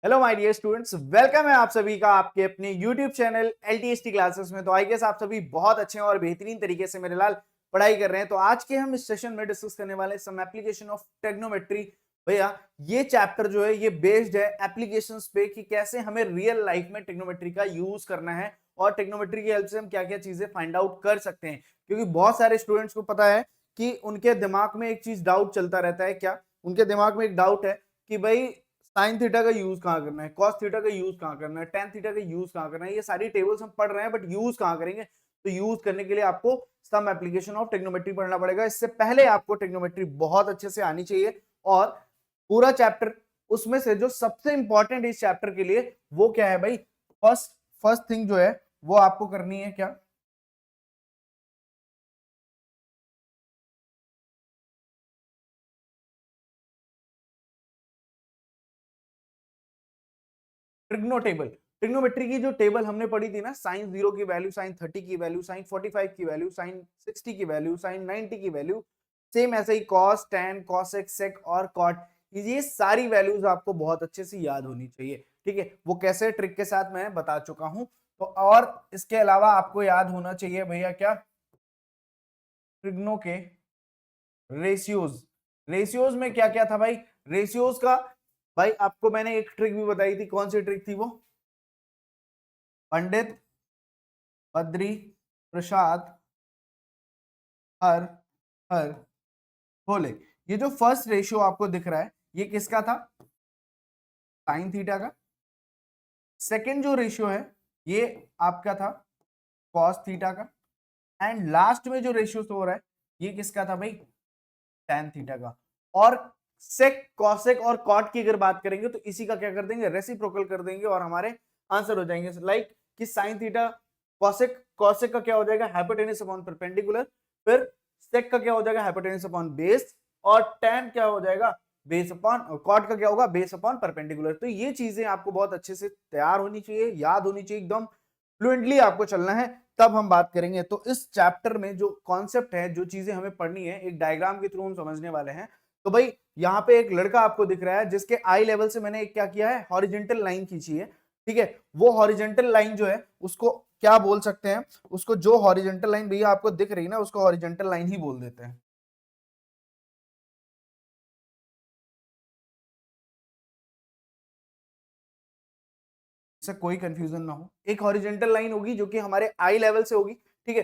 Hello my dear students, welcome है आप सभी का आपके अपने यूट्यूब चैनल एलटीएसटी क्लासेस में। तो आई गेस आप सभी बहुत अच्छे और बेहतरीन तरीके से मेरे लाल पढ़ाई कर रहे हैं। तो आज के हम इस सेशन में डिस्कस करने वाले सम एप्लीकेशन ऑफ ट्रिग्नोमेट्री। भैया ये चैप्टर जो है ये बेस्ड है एप्लीकेशंस पे कि कैसे हमें रियल लाइफ में ट्रिग्नोमेट्री का यूज करना है और ट्रिग्नोमेट्री की हेल्प से हम क्या क्या चीजें फाइंड आउट कर सकते हैं। क्योंकि बहुत सारे स्टूडेंट्स को पता है कि उनके दिमाग में एक चीज डाउट चलता रहता है। क्या उनके दिमाग में एक डाउट है कि भाई साइन थीटा का यूज कहां करना है, कॉस थीटा का यूज कहां करना है, टेन थीटा का यूज कहां करना है। ये सारी टेबल्स हम पढ़ रहे हैं बट यूज कहां करेंगे। तो यूज करने के लिए आपको सम एप्लीकेशन ऑफ ट्रिग्नोमेट्री पढ़ना पड़ेगा। इससे पहले आपको ट्रिग्नोमेट्री बहुत अच्छे से आनी चाहिए और पूरा चैप्टर उसमें से जो सबसे इंपॉर्टेंट इस चैप्टर के लिए वो क्या है भाई, फर्स्ट फर्स्ट थिंग जो है वो आपको करनी है क्या, ट्रिग्नो टेबल। ट्रिग्नोमेट्री की जो टेबल हमने पढ़ी थी ना, साइन 0 की वैल्यू, साइन 30 की वैल्यू, साइन 45 की वैल्यू, साइन 60 की वैल्यू, साइन 90 की वैल्यू, सेम ऐसे ही कॉस, टेन, कॉसेक, सेक और कॉट। ये सारी वैल्यूज आपको बहुत अच्छे से याद होनी चाहिए। ठीक है, वो कैसे ट्रिक के साथ मैं बता चुका हूं। तो और इसके अलावा आपको याद होना चाहिए भैया क्या, ट्रिग्नो के रेशियोज। रेशियोज में क्या क्या था भाई, रेशियोज का भाई आपको मैंने एक ट्रिक भी बताई थी। कौन सी ट्रिक थी वो, पंडित बद्री प्रसाद हर हर भोले। ये जो फर्स्ट रेशियो आपको दिख रहा है ये किसका था, साइन थीटा का। सेकंड जो रेशियो है ये आपका था कॉस थीटा का। एंड लास्ट में जो रेशियो हो रहा है ये किसका था भाई, टैन थीटा का। और सेक, कॉसेक और कॉट की अगर बात करेंगे तो इसी का क्या कर देंगे, रेसिप्रोकल कर देंगे और हमारे आंसर हो जाएंगे। लाइक कि साइन थीटा कॉसेक, कॉसेक का क्या हो जाएगा, हाइपोटेन्यूस अपॉन परपेंडिकुलर। फिर सेक का क्या हो जाएगा, हाइपोटेन्यूस अपॉन बेस। और टैन क्या हो जाएगा, बेस अपॉन, कॉट का क्या होगा, बेस अपॉन परपेंडिकुलर। तो ये चीजें आपको बहुत अच्छे से तैयार होनी चाहिए, याद होनी चाहिए, एकदम फ्लुएंटली आपको चलना है, तब हम बात करेंगे। तो इस चैप्टर में जो कॉन्सेप्ट है, जो चीजें हमें पढ़नी है, एक डायग्राम के थ्रू हम समझने वाले हैं। तो भाई यहाँ पे एक लड़का आपको दिख रहा है जिसके आई लेवल से मैंने एक क्या किया है, हॉरिजेंटल लाइन खींची है। ठीक है, वो हॉरिजेंटल लाइन जो है उसको क्या बोल सकते हैं, उसको जो हॉरिजेंटल लाइन भैया आपको दिख रही है ना उसको हॉरिजेंटल लाइन ही बोल देते हैं। इससे कोई कंफ्यूजन ना हो, एक हॉरिजेंटल लाइन होगी जो कि हमारे आई लेवल से होगी। ठीक है,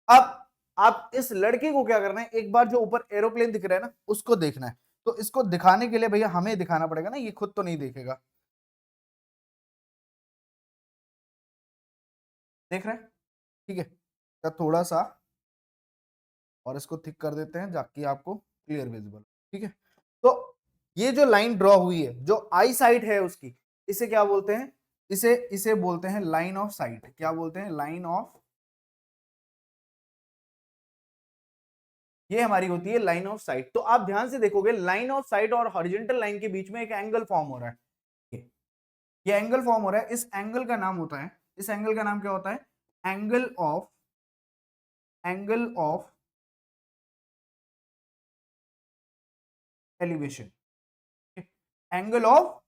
अब आप इस लड़के को क्या करना है, एक बार जो ऊपर एरोप्लेन दिख रहा है ना उसको देखना है। तो इसको दिखाने के लिए भैया हमें दिखाना पड़ेगा ना, ये खुद तो नहीं देखेगा। देख रहे हैं, ठीक है, तो थोड़ा सा और इसको थिक कर देते हैं ताकि आपको क्लियर विजिबल। ठीक है, तो ये जो लाइन ड्रॉ हुई है, जो आई साइड है उसकी, इसे क्या बोलते हैं, इसे इसे बोलते हैं लाइन ऑफ साइट। क्या बोलते हैं, लाइन ऑफ, ये हमारी होती है लाइन ऑफ साइट। तो आप ध्यान से देखोगे लाइन ऑफ साइट और हॉरिजॉन्टल लाइन के बीच में एक एंगल फॉर्म हो रहा है। ये एंगल फॉर्म हो रहा है, इस एंगल का नाम होता है, इस एंगल का नाम क्या होता है, angle of, angle of elevation. Angle of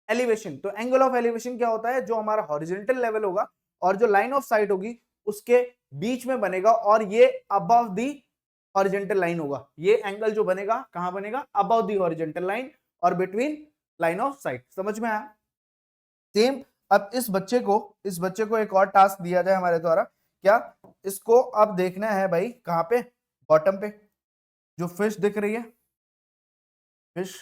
elevation, तो एंगल ऑफ एलिवेशन क्या होता है, जो हमारा हॉरिजॉन्टल लेवल होगा और जो लाइन ऑफ साइट होगी उसके बीच में बनेगा और ये अबव दी हॉरिजॉन्टल लाइन होगा। ये एंगल जो बनेगा कहां बनेगा, अबव दी हॉरिजॉन्टल लाइन और बिटवीन लाइन ऑफ साइट। समझ में आया। सेम अब इस बच्चे को एक और टास्क दिया जाए हमारे द्वारा, क्या, इसको अब देखना है भाई कहां पे, बॉटम पे। जो फिश दिख रही है, फिश,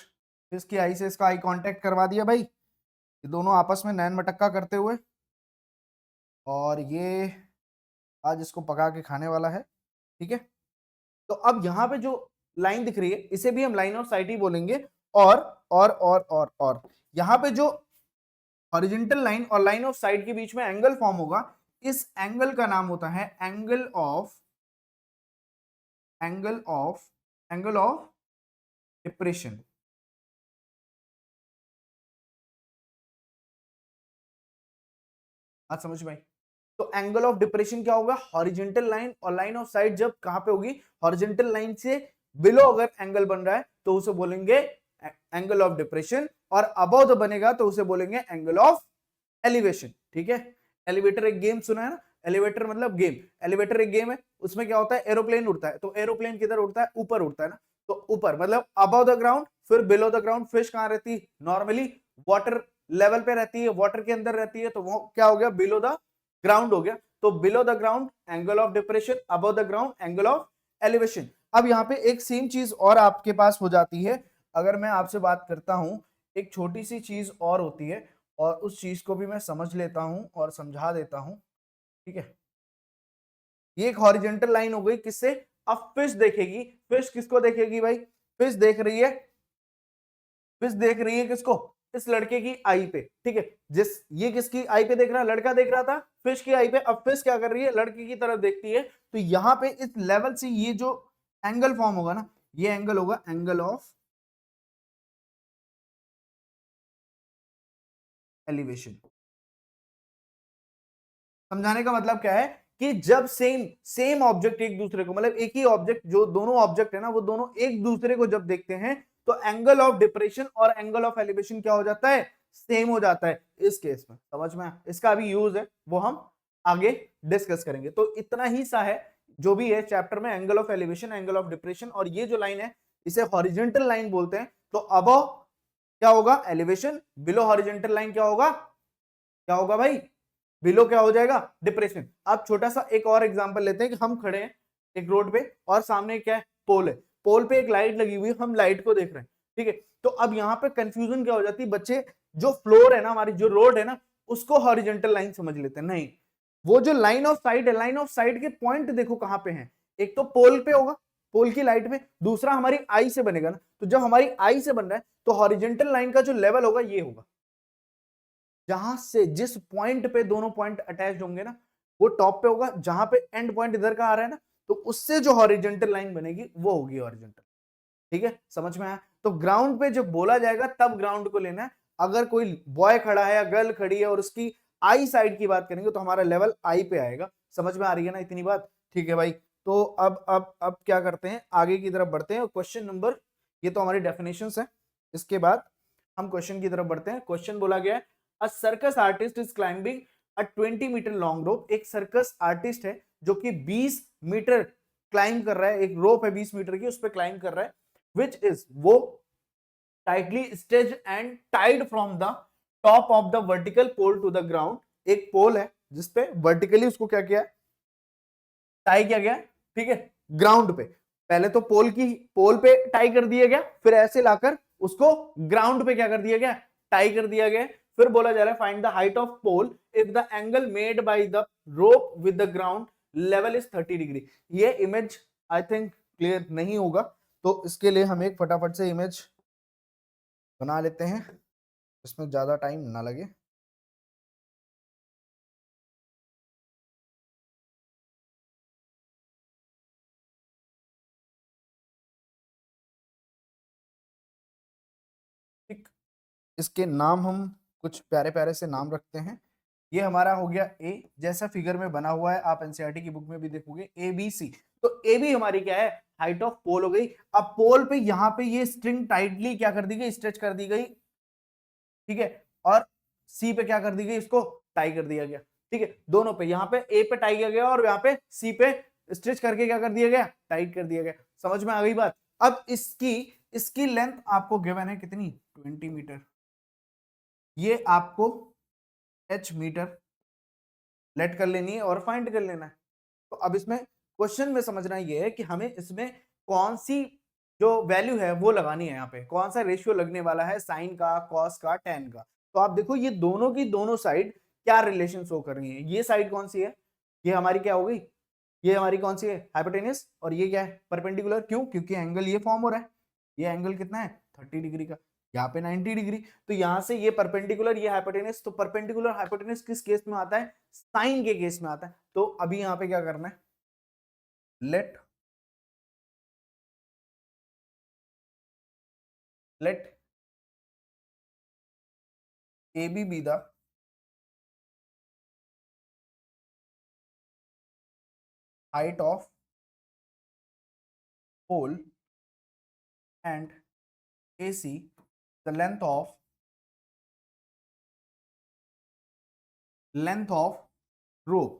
फिश की आई से इसका आई कांटेक्ट करवा दिया भाई, ये दोनों आपस में नैन मटक्का करते हुए, और ये आज इसको पका के खाने वाला है। ठीक है, तो अब यहाँ पे जो लाइन दिख रही है इसे भी हम लाइन ऑफ साइट ही बोलेंगे। और और यहाँ पे जो हॉरिजॉन्टल लाइन और लाइन ऑफ साइट के बीच में एंगल फॉर्म होगा, इस एंगल का नाम होता है angle of, angle of, angle of depression. बात समझ में आई। तो एंगल ऑफ डिप्रेशन क्या होगा, हॉरिजॉन्टल लाइन और लाइन ऑफ साइट जब कहां पे होगी, हॉरिजॉन्टल लाइन से बिलो अगर एंगल बन रहा है तो उसे बोलेंगे एंगल ऑफ डिप्रेशन, और अबव द बनेगा तो उसे बोलेंगे एंगल ऑफ एलिवेशन। ठीक है, एलिवेटर एक गेम सुना है ना, एलिवेटर मतलब गेम, एलिवेटर एक गेम है, उसमें क्या होता है, एरोप्लेन उड़ता है, तो एरोप्लेन किधर उड़ता है, ऊपर उड़ता है ना, तो ऊपर मतलब अबव द ग्राउंड, फिर बिलो द ग्राउंड। फिश कहां रहती है, नॉर्मली वाटर लेवल पे रहती है, वाटर के अंदर रहती है, तो वो क्या हो गया, बिलो द ग्राउंड हो गया। तो below the ground angle of depression, above the ground angle of elevation. अब यहाँ पे एक सेम चीज और आपके पास हो जाती है, अगर मैं आपसे बात करता हूं, एक छोटी सी चीज और होती है, और उस चीज को भी मैं समझ लेता हूं और समझा देता हूं। ठीक है, ये एक हॉरिजेंटल लाइन हो गई, किससे, अब फिश देखेगी, फिश किसको देखेगी भाई, फिश देख रही है, फिश देख रही है किसको, इस लड़के की आई पे। ठीक है, जिस ये किसकी आई पे देख रहा है, लड़का देख रहा था फिश की आई पे, अब फिश क्या कर रही है, लड़के की तरफ देखती है, तो यहां पे इस लेवल से ये जो एंगल फॉर्म होगा ना, ये एंगल होगा एंगल ऑफ एलिवेशन। समझाने का मतलब क्या है कि जब सेम सेम ऑब्जेक्ट एक दूसरे को, मतलब एक ही ऑब्जेक्ट, जो दोनों ऑब्जेक्ट है ना, वो दोनों एक दूसरे को जब देखते हैं, तो एंगल ऑफ डिप्रेशन और एंगल ऑफ एलिवेशन क्या हो जाता है, सेम हो जाता है इस केस में। समझ में, इसका भी यूज है, वो हम आगे डिस्कस करेंगे। तो इतना ही सा है जो भी है चैप्टर में, angle of elevation, angle of depression, और ये जो लाइन है इसे हॉरिजेंटल लाइन बोलते हैं। तो अब क्या होगा, एलिवेशन, बिलो हॉरिजेंटल लाइन क्या होगा, क्या होगा भाई, बिलो क्या हो जाएगा, डिप्रेशन। अब छोटा सा एक और एग्जांपल लेते हैं कि हम खड़े हैं एक रोड पे, और सामने क्या है, पोल है, पोल पे एक लाइट लगी हुई है, हम लाइट को देख रहे हैं। ठीक है, तो अब यहाँ पे कंफ्यूजन क्या हो जाती है बच्चे, जो फ्लोर है ना, हमारी जो रोड है ना, उसको हॉरिजेंटल लाइन समझ लेते हैं, नहीं, वो जो लाइन ऑफ साइट है, लाइन ऑफ साइट के पॉइंट देखो कहां पे है, एक तो पोल पे होगा, पोल की लाइट में, दूसरा हमारी आई से बनेगा ना, तो जब हमारी आई से बन रहा है तो हॉरिजेंटल लाइन का जो लेवल होगा ये होगा, जहां से जिस पॉइंट पे दोनों पॉइंट अटैच्ड होंगे ना, वो टॉप पे होगा, जहां पे एंड पॉइंट इधर का आ रहा है ना, तो उससे जो हॉरिजेंटल लाइन बनेगी वो होगी हॉरिजेंटल। ठीक है, समझ में आया। तो ग्राउंड पे जब बोला जाएगा तब ग्राउंड को लेना है, अगर कोई बॉय खड़ा है या गर्ल खड़ी है और उसकी आई साइड की बात करेंगे तो हमारा लेवल आई पे आएगा। समझ में आ रही है ना इतनी बात, ठीक है भाई। तो अब क्या करते हैं, आगे की तरफ बढ़ते हैं, क्वेश्चन नंबर, ये तो हमारी डेफिनेशंस है, इसके बाद हम क्वेश्चन की तरफ बढ़ते हैं। क्वेश्चन बोला गया है, a circus artist is climbing a 20 metre long rope. एक सर्कस आर्टिस्ट है जो कि 20 मीटर क्लाइंब कर रहा है, एक रोप है 20 मीटर की, उस पर क्लाइंब कर रहा है, which is वो tightly stitched and tied from the top of the vertical pole to the ground। एक पोल है जिसपे वर्टिकली उसको क्या किया, टाई किया गया, ठीक है, ग्राउंड पे। पहले तो पोल पे टाई कर दिया गया, फिर ऐसे लाकर उसको ग्राउंड पे क्या कर दिया गया, टाई कर दिया गया। फिर बोला जा रहा है find the height of pole if the angle made by the rope with the ground level is 30 degree. ये इमेज आई थिंक क्लियर नहीं होगा, तो इसके लिए हम एक फटाफट से इमेज बना लेते हैं, इसमें ज्यादा टाइम ना लगे। ठीक, इसके नाम हम कुछ प्यारे प्यारे से नाम रखते हैं। ये हमारा हो गया ए, जैसा फिगर में बना हुआ है, आप एनसीईआरटी की बुक में भी देखोगे ए बी सी। तो ए बी हमारी क्या है, हाइट ऑफ पोल हो गई। अब पोल पे यहाँ पे ये स्ट्रिंग टाइटली क्या कर दी गई, स्ट्रेच कर दी गई, ठीक है, और सी पे क्या कर दी गई, इसको टाई कर दिया गया। ठीक है, दोनों पे, यहाँ पे ए पे टाई किया गया और यहाँ पे सी पे स्ट्रेच करके क्या कर दिया गया, टाइट कर दिया गया। समझ में आ गई बात। अब इसकी इसकी लेंथ आपको गिवन है कितनी, 20 मीटर। ये आपको एच मीटर लेट कर लेनी है और फाइंड कर लेना है। तो अब इसमें क्वेश्चन में समझना ये है कि हमें इसमें कौन सी जो वैल्यू है वो लगानी है, यहाँ पे कौन सा रेशियो लगने वाला है, साइन का, कॉस का, टेन का। तो आप देखो ये दोनों की दोनों साइड क्या रिलेशन शो कर रही है। ये साइड कौन सी है, ये हमारी क्या हो गई, ये हमारी कौन सी है, हाइपोटेनस, और ये क्या है, परपेंडिकुलर। क्यों, क्योंकि एंगल ये फॉर्म हो रहा है, ये एंगल कितना है, 30 डिग्री का, यहाँ पे 90 डिग्री। तो यहां से ये परपेंडिकुलर, ये हाइपोटेनस, तो परपेंडिकुलर हाइपोटेनस किस केस में आता है, साइन के केस में आता है। तो अभी यहाँ पे क्या करना है, let let AB be the height of pole and AC the length of rope,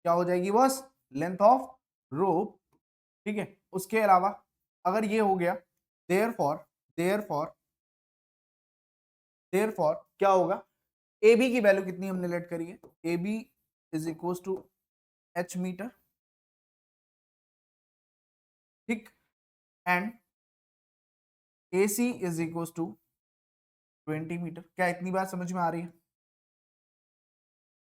क्या हो जाएगी बॉस, लेंथ ऑफ रोप, ठीक है। उसके अलावा अगर ये हो गया, देयरफॉर देयरफॉर देयरफॉर क्या होगा, ए बी की वैल्यू कितनी हमने लेट करी है, A B is equal to H metre, ठीक, and A C is equal to 20 metre. क्या इतनी बात समझ में आ रही है,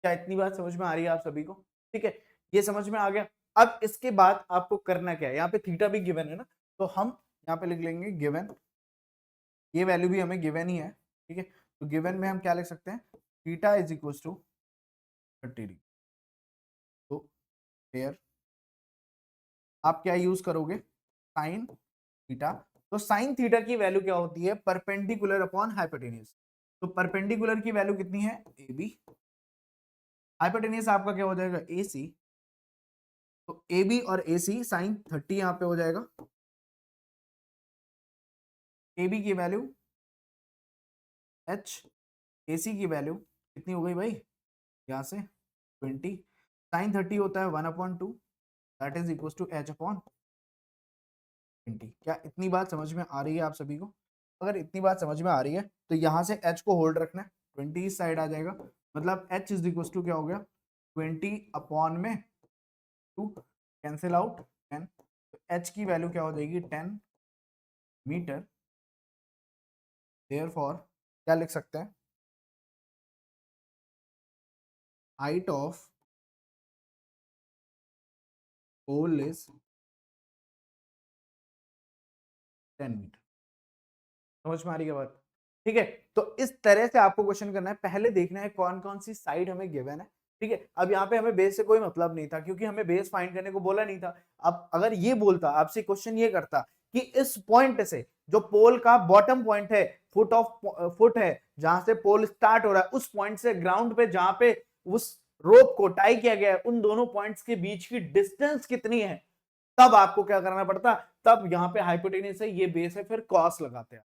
क्या इतनी बात समझ में आ रही है आप सभी को, ठीक है, ये समझ में आ गया। अब इसके बाद आपको करना क्या है, यहाँ पे थीटा भी गिवन है ना, तो हम यहाँ पे लिख लेंगे गिवन, ये वैल्यू भी हमें गिवन ही है, ठीक है। तो गिवन में हम क्या लिख सकते हैं, theta is equal to 30 degree. तो फिर आप क्या यूज करोगे, साइन थीटा। तो साइन थीटा की वैल्यू क्या होती है, परपेंडिकुलर अपॉन हाइपोटेन्यूज। तो परपेंडिकुलर की वैल्यू कितनी है, ए बी, हाइपोटेन्यूज आपका क्या हो जाएगा, ए सी। तो ए बी और ए सी साइन 30 यहाँ पे हो जाएगा, ए बी की वैल्यू एच, ए सी की वैल्यू कितनी हो गई भाई, यहाँ से 20, साइन 30 होता है 1/2, that is equal to H upon 20। क्या इतनी बात समझ में आ रही है आप सभी को, अगर इतनी बात समझ में आ रही है तो यहाँ से एच को होल्ड रखना है, 20 इस साइड आ जाएगा, मतलब एच इज इक्वल टू क्या हो गया, 20 अपॉन में 2, कैंसिल आउट 10, तो एच की वैल्यू क्या हो जाएगी 10 मीटर। देयरफॉर क्या लिख सकते हैं, height of pole is 10 metre. समझ में आ रही है बात, ठीक है। तो इस तरह से आपको क्वेश्चन करना है, पहले देखना है कौन कौन सी साइड हमें गिवन है, ठीक है। अब यहाँ पे हमें बेस से कोई मतलब नहीं था, क्योंकि हमें बेस फाइंड करने को बोला नहीं था। अब अगर ये बोलता आपसे, क्वेश्चन ये करता कि इस पॉइंट से जो पोल का बॉटम पॉइंट है, फुट है, जहां से पोल स्टार्ट हो रहा है, उस पॉइंट से ग्राउंड पे जहां पे उस रोप को टाई किया गया है, उन दोनों पॉइंट्स के बीच की डिस्टेंस कितनी है, तब आपको क्या करना पड़ता, तब यहाँ पे हाइपोटेन्यूज है, ये बेस है, फिर कॉस लगाते हैं,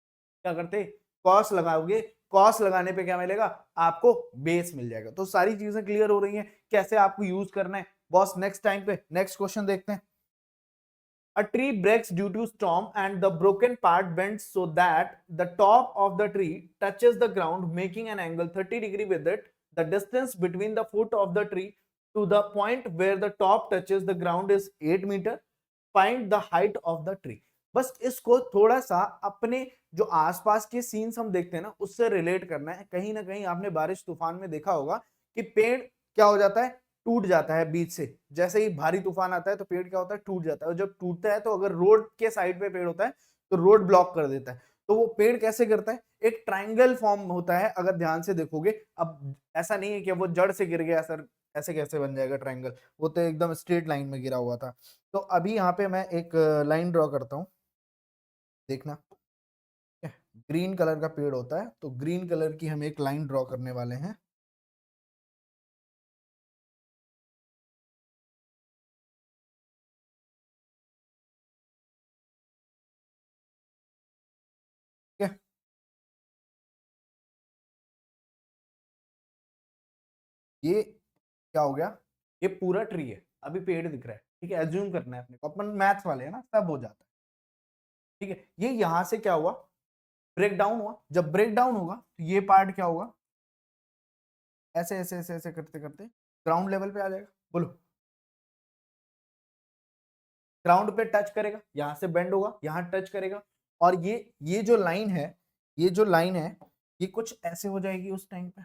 क्या करते, कॉस लगाओगे, कॉस लगाने पे क्या मिलेगा, आपको बेस मिल जाएगा। तो सारी चीजें क्लियर हो रही हैं कैसे आपको यूज करना है बॉस। नेक्स्ट टाइम पे नेक्स्ट क्वेश्चन देखते हैं। A tree breaks due to storm and the broken part bends so that the top of the tree touches the ground, making an angle 30 degree with it. The distance between the foot of the tree to the point where the top touches the ground is 8 meter. Find the height of the tree. बस इसको थोड़ा सा अपने जो आसपास के scenes हम देखते हैं ना, उससे रिलेट करना है। कहीं ना कहीं आपने बारिश तूफान में देखा होगा कि पेड़ क्या हो जाता है, टूट जाता है बीच से, जैसे ही भारी तूफान आता है तो पेड़ क्या होता है, टूट जाता है। और जब टूटता है तो अगर रोड के साइड पे पेड़ होता है तो रोड ब्लॉक कर देता है। तो वो पेड़ कैसे करता है, एक ट्राइंगल फॉर्म होता है, अगर ध्यान से देखोगे। अब ऐसा नहीं है कि वो जड़ से गिर गया सर, ऐसे कैसे बन जाएगा ट्राइंगल, वो तो एकदम स्ट्रेट लाइन में गिरा हुआ था। तो अभी यहाँ पे मैं एक लाइन ड्रॉ करता हूँ, देखना, ग्रीन कलर का पेड़ होता है, तो ग्रीन कलर की हम एक लाइन ड्रॉ करने वाले हैं। ठीक है, ये क्या हो गया, ये पूरा ट्री है, अभी पेड़ दिख रहा है, ठीक है, एज्यूम करना है अपने को, अपन मैथ्स वाले हैं ना, सब हो जाता है, ठीक है। ये यहां से क्या हुआ, ब्रेक डाउन हुआ, जब ब्रेक डाउन होगा तो ये पार्ट क्या होगा, ऐसे ऐसे ऐसे ऐसे करते करते ग्राउंड लेवल पे आ जाएगा, बोलो, ग्राउंड पे टच करेगा, यहां से बेंड होगा, यहां टच करेगा, और ये जो लाइन है, ये जो लाइन है, ये कुछ ऐसे हो जाएगी उस टाइम पे।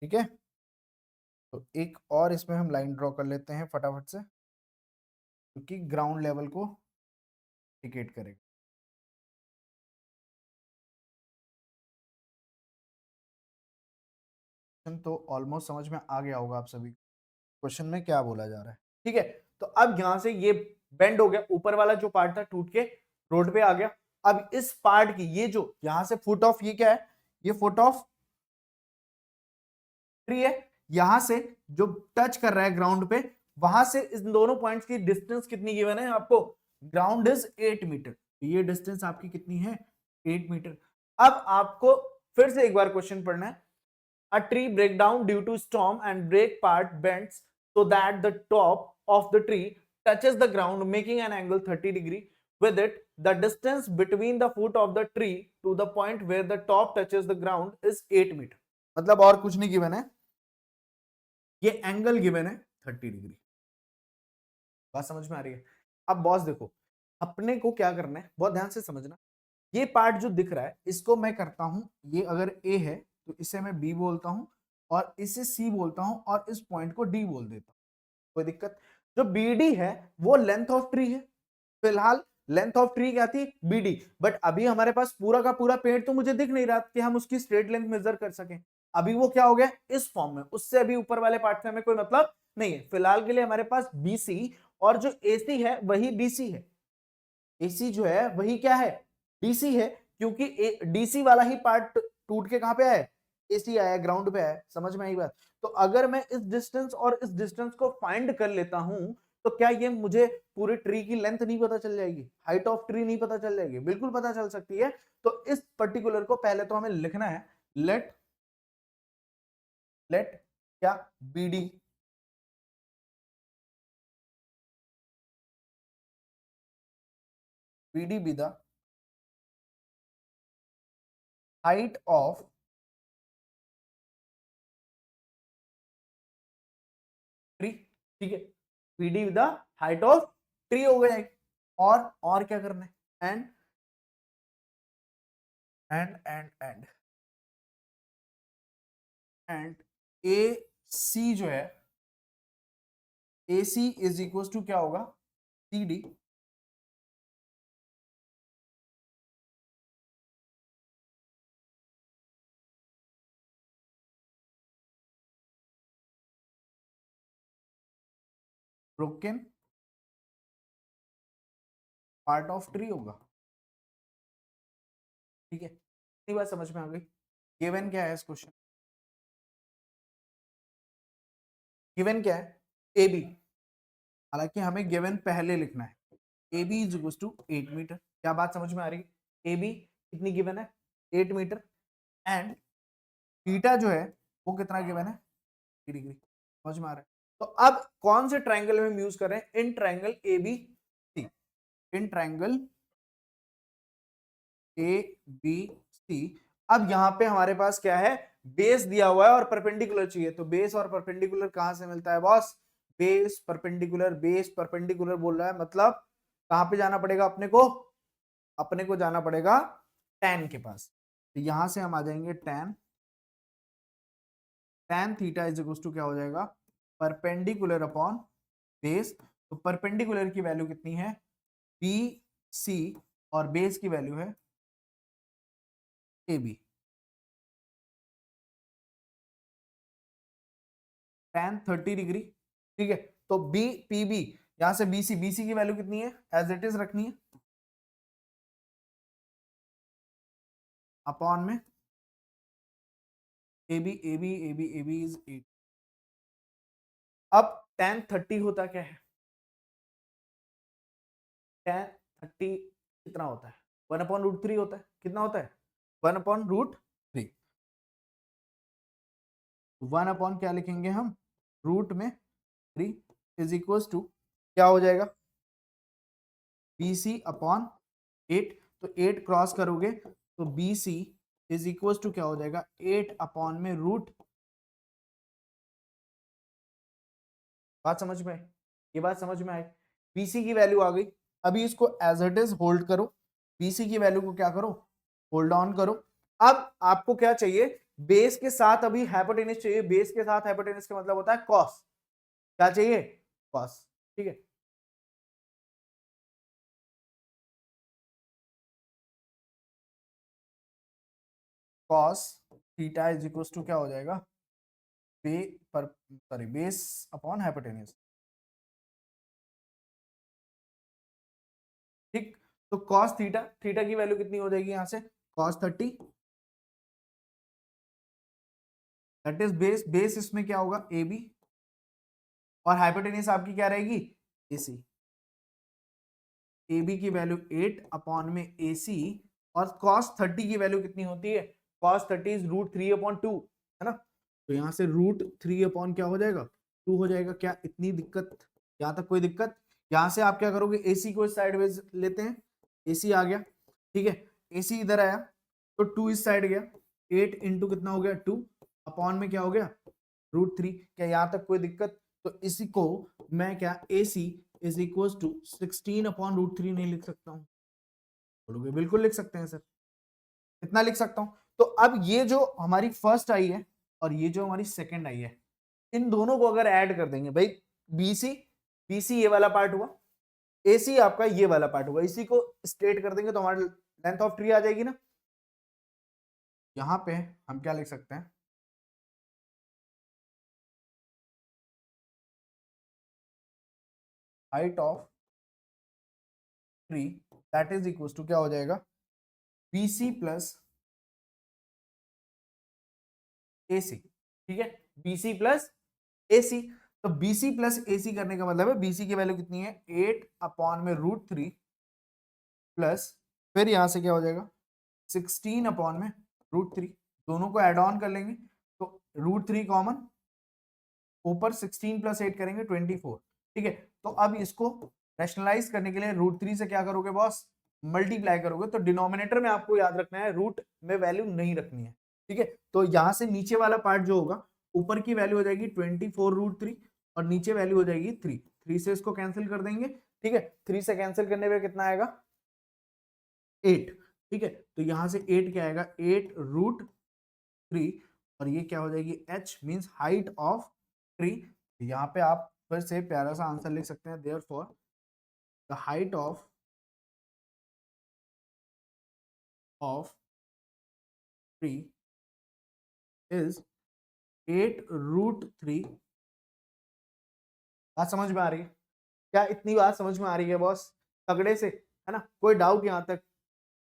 ठीक है, तो एक और इसमें हम लाइन ड्रॉ कर लेते हैं फटाफट से, क्योंकि ग्राउंड लेवल को इंडिकेट करेगा। तो ऑलमोस्ट समझ में आ गया होगा आप सभी को। क्वेश्चन में क्या बोला जा रहा है। ठीक है, तो अब यहां से ये बेंड हो गया, ऊपर वाला जो पार्ट था टूट के रोड पे आ गया। अब इस पार्ट की ये जो यहां से फुट ऑफ, ये क्या है, ये फुट ऑफ ट्री है, यहां से जो टच कर रहा है ग्राउंड पे, वहां से इन दोनों पॉइंट्स की डिस्टेंस कितनी गिवन है आपको, ग्राउंड इज 8 मीटर, ये डिस्टेंस आपकी कितनी है, 8 मीटर। अब आपको फिर से एक बार क्वेश्चन पढ़ना है। A tree break down due to storm and break part bends so that the top of the tree touches the ground, making an angle 30 degree. With it, the distance between the foot of the tree to the point where the top touches the ground is 8 meter. मतलब और कुछ नहीं given है, ये angle given है 30 degree. बात समझ में आ रही है। अब बॉस देखो, अपने को क्या करना है, बहुत ध्यान से समझना। ये पार्ट जो दिख रहा है इसको मैं करता हूं, ये अगर ए है तो इसे मैं बी बोलता हूं, और इसे सी बोलता हूं, और इस पॉइंट को डी बोल देता हूं, कोई दिक्कत। जो बी डी है वो लेंथ ऑफ ट्री है, फिलहाल लेंथ ऑफ ट्री क्या थी, बीडी। बट अभी हमारे पास पूरा का पूरा पेड़ तो मुझे दिख नहीं रहा कि हम उसकी स्ट्रेट लेंथ मेजर कर सकें। अभी वो क्या हो गया, इस फॉर्म में, उससे अभी ऊपर वाले पार्ट से हमें कोई मतलब नहीं है। फिलहाल के लिए हमारे पास बीसी, और जो एसी है वही बीसी है। एसी जो है वही क्या है, डीसी है, क्योंकि डीसी वाला ही पार्ट टूट के कहां पे आया, एसी आया, ग्राउंड पे आया। समझ में आई बात। तो अगर मैं इस डिस्टेंस और इस डिस्टेंस को फाइंड कर लेता हूं, तो क्या ये मुझे पूरे ट्री की लेंथ नहीं पता चल जाएगी, हाइट ऑफ ट्री नहीं पता चल जाएगी, बिल्कुल पता चल सकती है। तो इस पर्टिकुलर को पहले तो हमें लिखना है, लेट लेट क्या, BD BD be the height of tree. ठीक है, BD with the height of tree हो गया। और क्या करना है, एंड एंड ए सी जो है, A C is equal to क्या होगा, C D. Broken part of tree होगा। ठीक है, इतनी बात समझ में आ गई। गिवन क्या है इस क्वेश्चन, गिवन क्या है, ए बी। हालांकि हमें गिवन पहले लिखना है, A B is equal to 8 metre. क्या बात समझ में आ रही है, ए बी कितनी गिवन है, 8 मीटर, एंड थीटा जो है वो कितना गिवन है, 30 डिग्री। समझ में आ रहा है। तो अब कौन से ट्राइंगल में हम यूज कर रहे हैं, in triangle A B C, in triangle A B C. अब यहां पे हमारे पास क्या है, बेस दिया हुआ है और परपेंडिकुलर चाहिए। तो बेस और परपेंडिकुलर कहां से मिलता है boss, base perpendicular, base perpendicular बोल रहा है, मतलब कहां पे जाना पड़ेगा अपने को, अपने को जाना पड़ेगा tan के पास। तो यहां से हम आ जाएंगे tan, tan theta is equal to क्या हो जाएगा, परपेंडिकुलर अपॉन बेस। तो परपेंडिकुलर की वैल्यू कितनी है, बी सी, और बेस की वैल्यू है ए बी। tan 30 degree. ठीक है, तो बी पी बी, यहां से बीसी, बीसी की वैल्यू कितनी है, एज इट इज रखनी है, अपॉन में A B, A B, A B, A B is 8। अब tan 30 होता क्या है, tan 30 कितना होता है, 1/√3 होता है। कितना होता है, 1/√3। 1 क्या लिखेंगे हम, रूट में 3 इज इक्वल टू क्या हो जाएगा, बी सी अपॉन 8। तो 8 क्रॉस करोगे तो B C is equal to क्या हो जाएगा, 8 अपॉन में रूट। बात समझ में आई, ये बात समझ में आई। बीसी की वैल्यू आ गई। अभी इसको एज इट इज होल्ड करो, बीसी की वैल्यू को क्या करो, होल्ड ऑन करो। अब आपको क्या चाहिए, बेस के साथ अभी हाइपोटेनस चाहिए। बेस के साथ हाइपोटेनस का मतलब होता है कॉस। क्या चाहिए, कॉस। ठीक है, cos theta is equal to क्या हो जाएगा, बेस अपॉन हाइपोटेन्यूज। ठीक, तो cos थीटा, थीटा की वैल्यू कितनी हो जाएगी यहाँ से, cos 30, that is base, base इसमें क्या होगा ए बी, और हाइपोटेन्यूज आपकी क्या रहेगी ए सी। ए बी की वैल्यू 8 अपॉन में ए सी, और cos 30 की वैल्यू कितनी होती है, cos 30 इज √3/2, है ना। तो यहाँ से √3 अपॉन क्या हो जाएगा 2 हो जाएगा। क्या इतनी दिक्कत, यहाँ तक कोई दिक्कत। यहाँ से आप क्या करोगे, एसी को साइडवेज लेते हैं, एसी आ गया, ठीक है, एसी इधर आया तो 2 इस साइड गया, 8 इंटू कितना हो गया 2 अपॉन में क्या हो गया √3। क्या यहाँ तक कोई दिक्कत। तो इसी को मैं क्या AC is equal to 16 upon √3 नहीं लिख सकता हूँ, बोलोगे बिल्कुल लिख सकते हैं सर, इतना लिख सकता हूँ। तो अब ये जो हमारी फर्स्ट आई है और ये जो हमारी सेकंड आई है, इन दोनों को अगर ऐड कर देंगे भाई, BC, BC ये वाला पार्ट हुआ, AC आपका ये वाला पार्ट हुआ, इसी को स्ट्रेट कर देंगे तो हमारी लेंथ ऑफ ट्री आ जाएगी ना। यहां पे हम क्या लिख सकते हैं, height of tree that is equal to क्या हो जाएगा BC प्लस AC, ठीक है, BC प्लस AC। तो BC प्लस AC करने का मतलब है BC की वैल्यू कितनी है 8 अपॉन में √3 प्लस, फिर यहां से क्या हो जाएगा 16 अपॉन में √3, दोनों को एड ऑन कर लेंगे तो √3 कॉमन, ऊपर 16 प्लस 8 करेंगे 24, ठीक है। तो अब इसको रैशनलाइज करने के लिए √3 से क्या करोगे बॉस, मल्टीप्लाई करोगे, तो डिनोमिनेटर में आपको याद रखना है, रूट में वैल्यू नहीं रखनी है, ठीक है। तो यहां से नीचे वाला पार्ट जो होगा, ऊपर की वैल्यू हो जाएगी 24 √3 और नीचे वैल्यू हो जाएगी 3, 3 से इसको कैंसिल कर देंगे, ठीक है, 3 से कैंसिल करने पे कितना आएगा 8, ठीक है। तो यहां से 8 क्या आएगा 8 √3, और ये क्या हो जाएगी h means height of tree. यहाँ पे आप फिर से प्यारा सा आंसर लिख सकते हैं, therefore the height of tree is 8 √3। बात समझ में आ रही है, क्या इतनी बात समझ में आ रही है बॉस, तगड़े से, है ना, कोई डाउट यहाँ तक,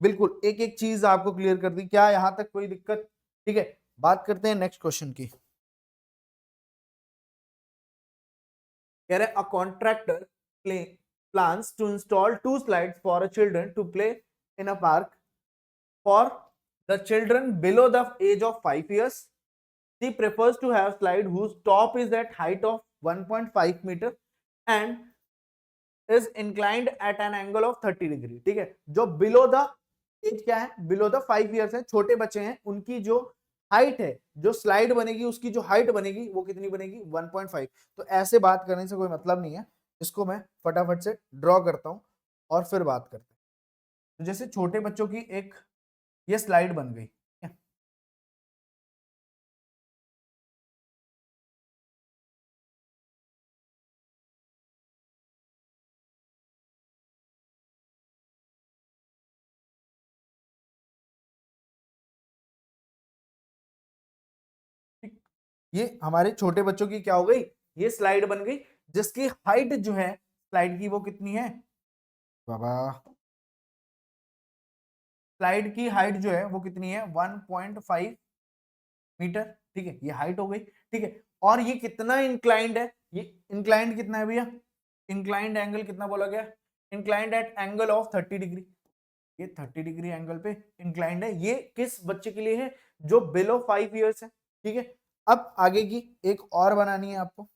बिल्कुल एक एक चीज आपको क्लियर कर दी, क्या यहाँ तक कोई दिक्कत, ठीक है। बात करते हैं नेक्स्ट क्वेश्चन की, कह रहे a contractor plans to install 2 slides for a children to play in a park for the children below the age of 5 years. She prefers to have slide whose top is at height of 1.5 meter and is inclined at an angle of 30 degree, ठीक है। जो below the age क्या है, below the 5 years है, छोटे बच्चे हैं, उनकी जो हाइट है, जो स्लाइड बनेगी उसकी जो हाइट बनेगी वो कितनी बनेगी 1.5। तो ऐसे बात करने से कोई मतलब नहीं है, इसको मैं फटाफट से ड्रॉ करता हूं और फिर बात करते हैं। तो जैसे छोटे बच्चों की एक ये स्लाइड बन गई, ये हमारे छोटे बच्चों की क्या हो गई, ये स्लाइड बन गई, जिसकी हाइट जो है स्लाइड की वो कितनी है बाबा, स्लाइड की हाइट जो है वो कितनी है 1.5 मीटर, ठीक है, ये हाइट हो गई, ठीक है। और ये कितना इंक्लाइंड है, ये इंक्लाइंड कितना है भैया, इंक्लाइंड एंगल कितना बोला गया, inclined at angle of 30 degree, ये 30 डिग्री एंगल पे इंक्लाइंड है। ये किस बच्चे के लिए है, जो बिलो 5 इयर्स है, ठीक है। अब आगे की एक और बनानी है आपको,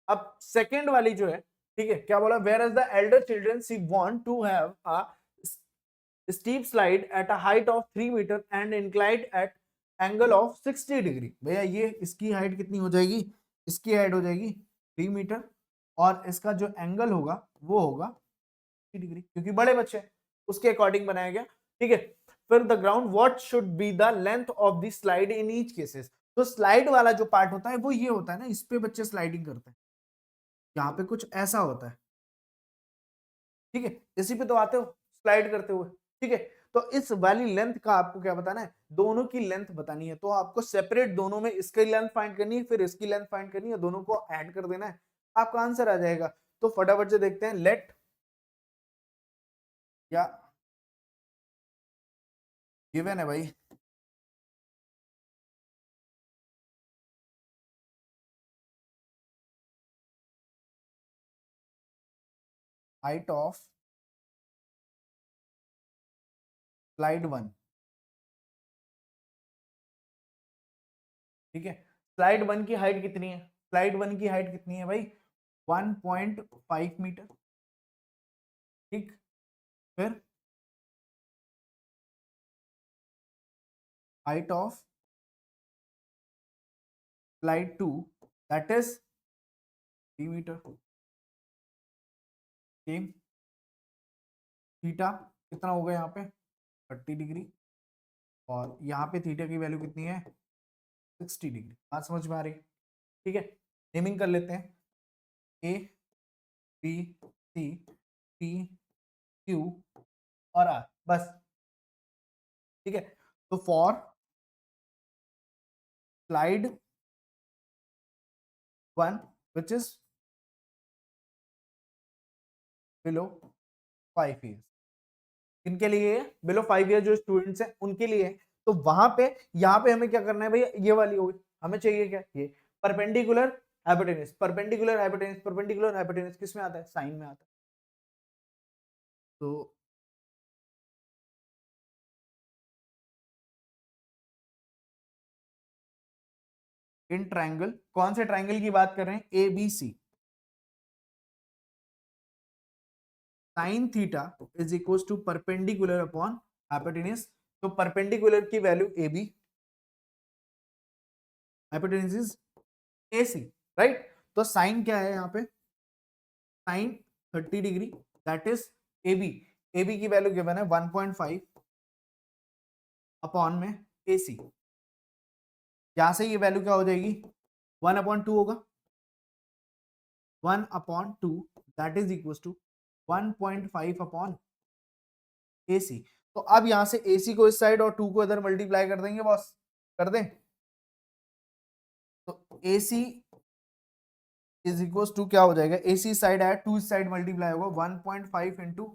अब सेकंड वाली जो है, ठीक है, क्या बोला, whereas the elder children see want to have a steep slide at a height of 3 metre and inclined at angle of 60 degree. भैया ये इसकी हाइट कितनी हो जाएगी, इसकी हाइट हो जाएगी 3 मीटर और इसका जो एंगल होगा वो होगा 60 डिग्री, क्योंकि बड़े बच्चे उसके अकॉर्डिंग बनाया गया, ठीक है। फिर the ground what should be the length of the slide in each cases. तो स्लाइड वाला जो पार्ट होता है वो ये होता है ना, इस पे बच्चे स्लाइडिंग करते हैं, यहाँ पे कुछ ऐसा होता है, ठीक है, इसी पे तो आते हो स्लाइड करते हुए, ठीक है। तो इस वाली लेंथ का आपको क्या बताना है, दोनों की लेंथ बतानी है, तो आपको सेपरेट दोनों में इसकी लेंथ फाइंड करनी है, फिर इसकी लेंथ फाइंड करनी है, दोनों को ऐड कर देना है, आपका आंसर आ जाएगा। तो फटाफट से देखते हैं, लेट या गिवन है भाई, हाइट ऑफ स्लाइड 1, ठीक है। स्लाइड 1 की हाइट कितनी है, स्लाइड 1 की हाइट कितनी है भाई, 1.5 मीटर, ठीक। फिर height of slide 2 that is 3 metre, same. थीटा कितना होगा यहाँ पे 30 डिग्री, और यहाँ पे थीटा की वैल्यू कितनी है 60 डिग्री। बात समझ में आ रही है, ठीक है। नेमिंग कर लेते हैं, A B C P Q और आर, बस, ठीक है। तो for slide 1 which is below 5 years, किनके लिए है, बिलो 5 ईयर जो स्टूडेंट्स हैं उनके लिए है। तो वहां पे यहाँ पे हमें क्या करना है भैया, ये वाली होगी, हमें चाहिए क्या, ये perpendicular hypotenuse, perpendicular hypotenuse, perpendicular hypotenuse किस में आता है, साइन में आता है। तो इन ट्राइंगल, कौन से ट्राइंगल की बात कर रहे हैं, A B C, sine theta is equal to perpendicular upon hypotenuse. तो परपेंडिकुलर की value A B, hypotenuse is A C, right. तो साइन क्या है यहाँ पे, sine 30 degree that is A B, A B की वैल्यू गिवन है 1.5 upon में ए सी, यहां से ये वैल्यू क्या हो जाएगी 1/2 होगा, 1/2 that is equal to 1.5 upon A C. तो अब यहां से ए सी को इस साइड और 2 को इधर मल्टीप्लाई कर देंगे बॉस, कर दें। तो ए सी इज इक्वल टू क्या हो जाएगा, ए सी साइड आया 2 इस साइड मल्टीप्लाई होगा, 1.5 इंटू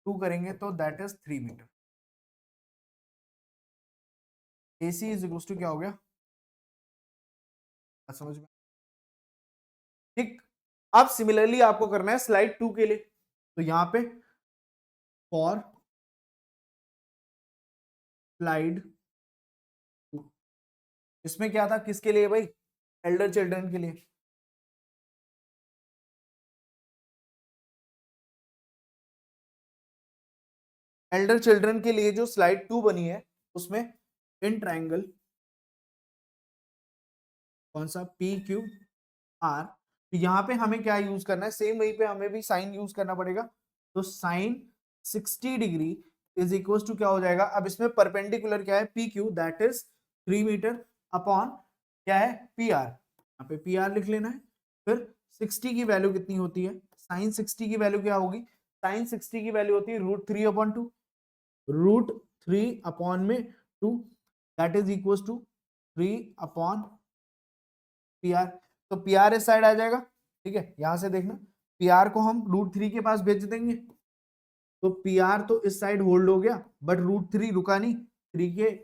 2 करेंगे तो that is 3 metre. A C is equal to क्या हो गया, समझ में, ठीक। अब सिमिलरली आपको करना है स्लाइड 2 के लिए, तो यहां पे फॉर स्लाइड 2, इसमें क्या था, किसके लिए भाई, एल्डर चिल्ड्रन के लिए। एल्डर चिल्ड्रन के लिए जो स्लाइड 2 बनी है उसमें इन ट्राइंगल कौन सा पी क्यू आर, तो यहाँ पे हमें क्या यूज करना है, सेम वहीं पे हमें भी साइन यूज करना पड़ेगा। तो sine 60 degree is equal to क्या हो जाएगा, अब इसमें परपेंडिकुलर क्या है P Q that is 3 metre upon क्या है पी आर, यहाँ पे पी आर लिख लेना है। फिर 60 की वैल्यू कितनी होती है, साइन 60 की वैल्यू क्या होगी, साइन 60 की वैल्यू होती है √3/2, √3 में 2 that is equal to 3 P R. तो पी आर इस साइड आ जाएगा, ठीक है, यहां से देखना पी आर को हम √3 के पास भेज देंगे, तो पी आर तो इस साइड होल्ड हो गया, बट √3 रुका नहीं, 3 के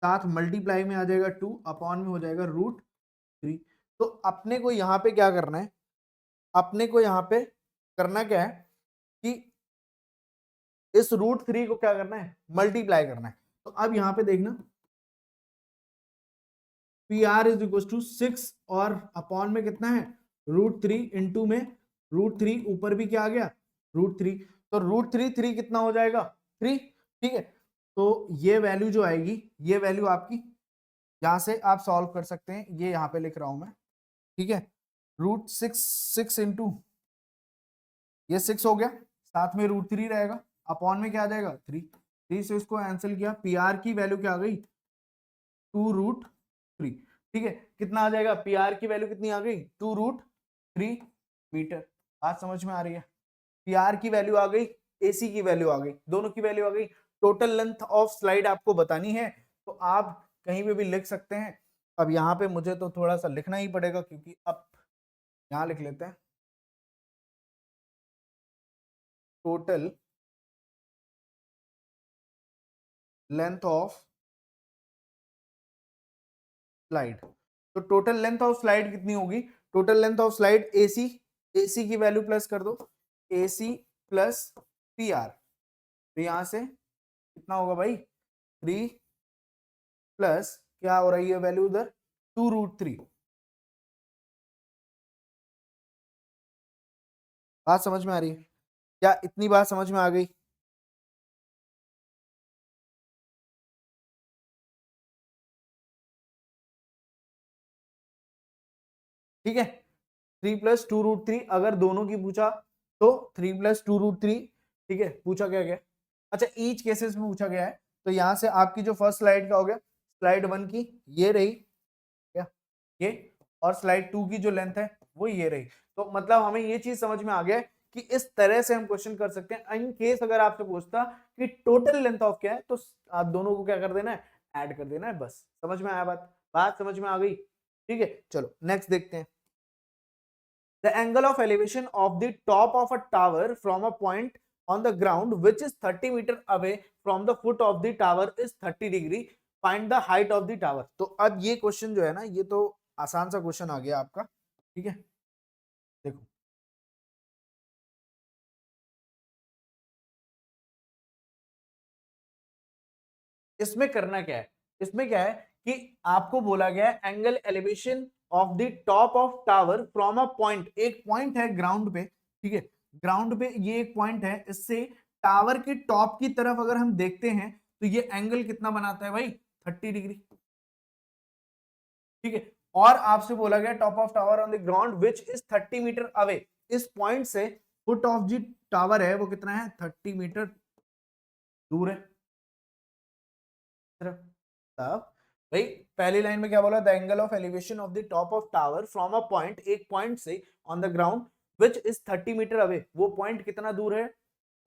साथ मल्टीप्लाई में आ जाएगा 2 अपॉन में हो जाएगा √3। तो अपने को यहाँ पे क्या करना है, अपने को यहाँ पे करना क्या है कि इस √3 को क्या करना है, मल्टीप्लाई करना है। तो अब यहाँ पे देखना P R is equal to 6 और अपॉन में कितना है √3 इंटू में √3 ऊपर भी क्या आ गया √3, तो √3 कितना हो जाएगा 3, ठीक है। तो ये वैल्यू जो आएगी, ये वैल्यू आपकी यहां से आप सॉल्व कर सकते हैं, ये यहाँ पे लिख रहा हूं मैं, ठीक है। √6 इंटू ये 6 हो गया, साथ में √3 रहेगा, अपॉन में क्या आ जाएगा 3, 3 से इसको कैंसिल किया, पी आर की वैल्यू क्या आ गई 2√3। ठीक है, कितना आ जाएगा, पी आर की वैल्यू कितनी आ गई 2√3 मीटर। बात समझ में आ रही है। पी आर की वैल्यू आ गई, एसी की वैल्यू आ गई, दोनों की वैल्यू आ गई। टोटल लेंथ ऑफ स्लाइड आपको बतानी है तो आप कहीं पे भी लिख सकते हैं। अब यहाँ पे मुझे तो थोड़ा सा लिखना ही पड़ेगा क्योंकि अब यहाँ लिख लेते हैं टोटल लेंथ ऑफ स्लाइड। तो टोटल लेंथ ऑफ स्लाइड कितनी होगी, total length of slide AC, AC की वैल्यू प्लस कर दो, एसी प्लस पी आर। तो यहां से कितना होगा भाई 3 प्लस क्या हो रही है वैल्यू उधर 2√3। बात समझ में आ रही है क्या, इतनी बात समझ में आ गई। ठीक है, 3 + 2√3 अगर दोनों की पूछा तो 3 + 2√3। ठीक है, पूछा क्या गया, अच्छा ईच केसेस में पूछा गया है। तो यहां से आपकी जो फर्स्ट स्लाइड का हो गया, स्लाइड 1 की ये रही क्या, ये, और स्लाइड 2 की जो लेंथ है वो ये रही। तो मतलब हमें ये चीज समझ में आ गया कि इस तरह से हम क्वेश्चन कर सकते हैं। इन केस अगर आपसे पूछता कि टोटल लेंथ ऑफ क्या है तो आप दोनों को क्या कर देना है, ऐड कर देना है, बस। समझ में आया बात, बात समझ में आ गई। ठीक है, चलो नेक्स्ट देखते हैं। The angle of elevation of the top of a tower from a point on the ground which is 30 meter away from the foot of the tower is 30 degree. Find the height of the tower. तो अब ये question जो है ना, ये तो आसान सा क्वेश्चन आ गया आपका। ठीक है, देखो इसमें करना क्या है, इसमें क्या है कि आपको बोला गया है angle elevation of the top of tower from a point, एक पॉइंट है ग्राउंड पे। ठीक है, ग्राउंड पे ये एक पॉइंट है, इससे टावर के टॉप की तरफ अगर हम देखते हैं तो ये एंगल कितना बनाता है भाई 30 डिग्री। ठीक है, और आपसे बोला गया top of tower on the ground which is 30 metre away, इस पॉइंट से फुट ऑफ जी टावर है वो कितना है 30 मीटर दूर है। तब भाई पहली लाइन में क्या बोला, the angle of elevation of the top of tower from a point, एक पॉइंट से on the ground which is 30 metre away, वो पॉइंट कितना दूर है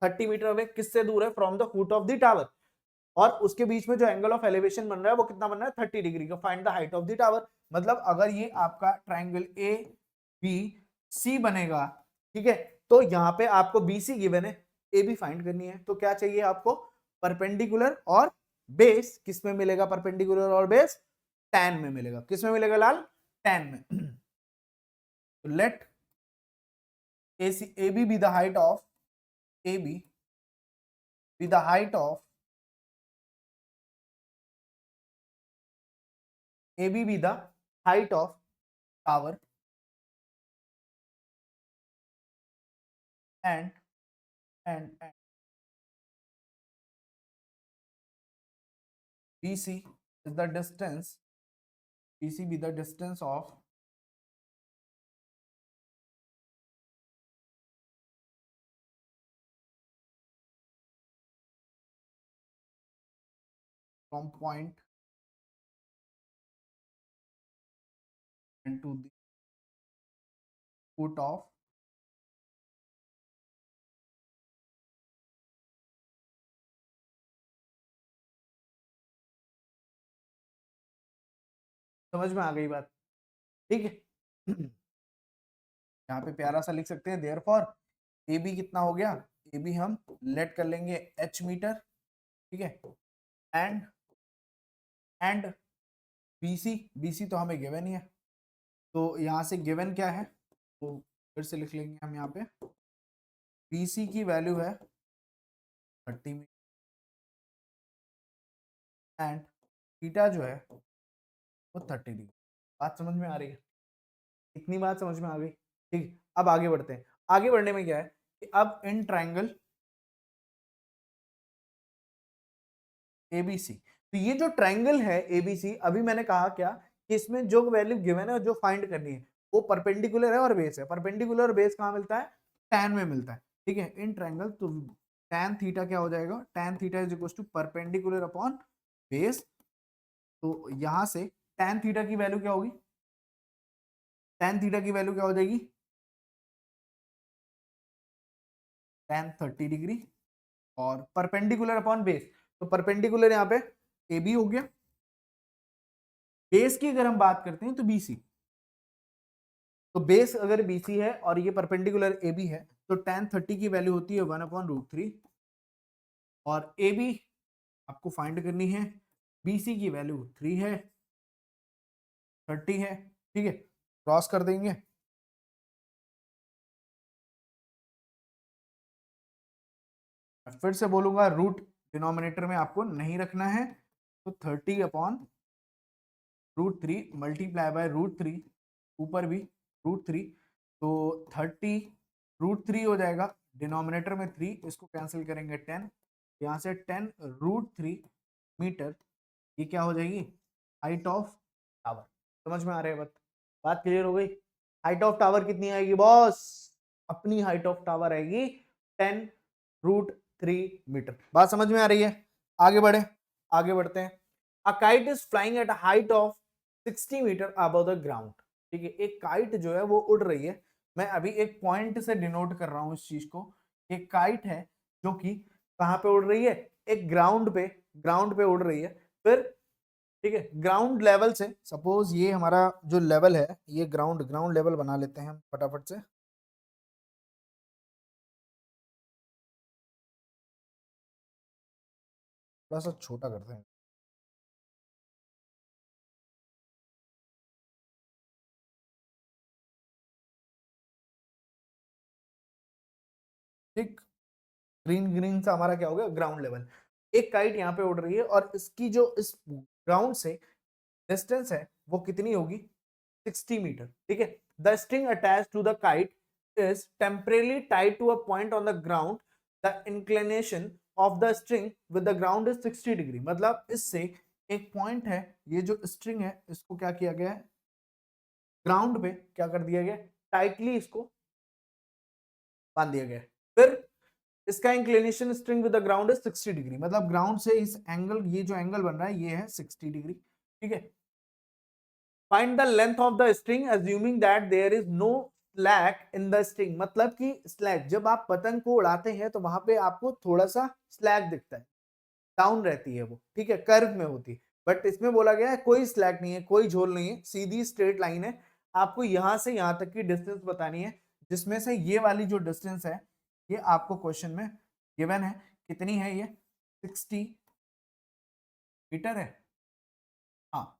30 मीटर अवे, किससे दूर है from the foot of the tower, और उसके बीच में जो एंगल ऑफ एलिवेशन बन रहा है वो कितना बन रहा है 30 डिग्री का। Find the height of the tower, मतलब अगर ये आपका ट्राइंगल ए बी सी बनेगा, ठीक है, तो यहाँ पे आपको बी सी गिवन है, ए बी फाइंड करनी है, तो क्या चाहिए आपको परपेंडिकुलर और बेस, किस में मिलेगा परपेंडिकुलर और बेस, tan में मिलेगा, किस में मिलेगा लाल, tan में। Let A C A B be the height of A B be the height of A B be the height of tower and and BC is the distance, BC be the distance of from point and to the foot of समझ में आ गई बात। ठीक है, यहाँ पे प्यारा सा लिख सकते हैं देयरफॉर ए बी कितना हो गया, ए बी हम लेट कर लेंगे h मीटर। ठीक है, एंड एंड BC, BC तो हमें गिवन ही है, तो यहाँ से गिवन क्या है तो फिर से लिख लेंगे हम यहाँ पे BC की वैल्यू है 30 मीटर एंड थीटा जो है वो 30 डिग्री। बात समझ में आ रही है, इतनी बात समझ में आ गई। ठीक, अब आगे बढ़ते हैं। आगे बढ़ने में क्या है कि अब इन ट्राइंगल एबीसी, तो ये जो ट्राइंगल है एबीसी, अभी मैंने कहा क्या कि इसमें जो वैल्यू गिवन है जो फाइंड करनी है वो परपेंडिकुलर है और बेस है। परपेंडिकुलर और बेस कहाँ मिलता है, tan में मिलता है। ठीक है, इन ट्राइंगल तो tan थीटा क्या हो जाएगा, tan theta is equal to perpendicular upon base. तो यहां से tan थीटा की वैल्यू क्या होगी, tan थीटा की वैल्यू क्या हो जाएगी, tan 30 डिग्री, और परपेंडिकुलर अपॉन बेस, तो परपेंडिकुलर यहाँ पे ए बी हो गया, बेस की अगर हम बात करते हैं तो बीसी, तो बेस अगर बीसी है और ये परपेंडिकुलर ए बी है तो tan 30 की वैल्यू होती है 1/√3, और ए बी आपको फाइंड करनी है, बीसी की वैल्यू 3 है, 30 है, ठीक है, क्रॉस कर देंगे। फिर से बोलूंगा, रूट डिनोमिनेटर में आपको नहीं रखना है, तो 30/√3 मल्टीप्लाई बाय √3, ऊपर भी √3, तो 30/√3 हो जाएगा, डिनोमिनेटर में 3, इसको कैंसिल करेंगे 10, यहाँ से 10√3 मीटर, ये क्या हो जाएगी, हाइट ऑफ टावर। समझ में आ रहा है बात क्लियर हो गई। हाइट ऑफ टावर कितनी आएगी बॉस, अपनी हाइट ऑफ टावर आएगी 10√3 मीटर। बात समझ में आ रही है, आगे बढ़े, आगे बढ़ते हैं। A kite is flying at a height of 60 metre above the ground. ठीक है, एक काइट जो है वो उड़ रही है, मैं अभी एक पॉइंट से डिनोट कर रहा हूं इस चीज को, एक काइट है जो कि कहां पे उड़ रही है, एक ग्राउंड पे उड़ रही है। फिर ठीक है, ग्राउंड लेवल से, सपोज ये हमारा जो लेवल है, ये ग्राउंड लेवल बना लेते हैं हम फटाफट से। थोड़ा सा छोटा करते हैं, ठीक, ग्रीन ग्रीन सा हमारा क्या हो गया, ग्राउंड लेवल। एक काइट यहाँ पे उड़ रही है और इसकी जो इस ग्राउंड से डिस्टेंस है वो कितनी होगी, 60 मीटर। ठीक है, the string attach to the kite is temporarily tied to a point on the ground, the inclination of the string with the ground is 60 degree. मतलब इससे एक पॉइंट है, ये जो स्ट्रिंग है इसको क्या किया गया है, ग्राउंड पे क्या कर दिया गया, टाइटली इसको बांध दिया गया। फिर इसका inclination string with the ground is 60 degree, मतलब ग्राउंड से इस एंगल, ये जो एंगल बन रहा है ये है 60 डिग्री। ठीक है, find the length of the string assuming that there is no slack in the string. मतलब कि स्लैक, जब आप पतंग को उड़ाते हैं तो वहां पे आपको थोड़ा सा स्लैक दिखता है, डाउन रहती है वो, ठीक है, कर्व में होती है। बट इसमें बोला गया है कोई स्लैक नहीं है, कोई झोल नहीं है, सीधी स्ट्रेट लाइन है। आपको यहां से यहां तक की डिस्टेंस बतानी है, जिसमें से ये वाली जो डिस्टेंस है ये आपको क्वेश्चन में गिवन है, कितनी है ये, 60 मीटर है। हाँ,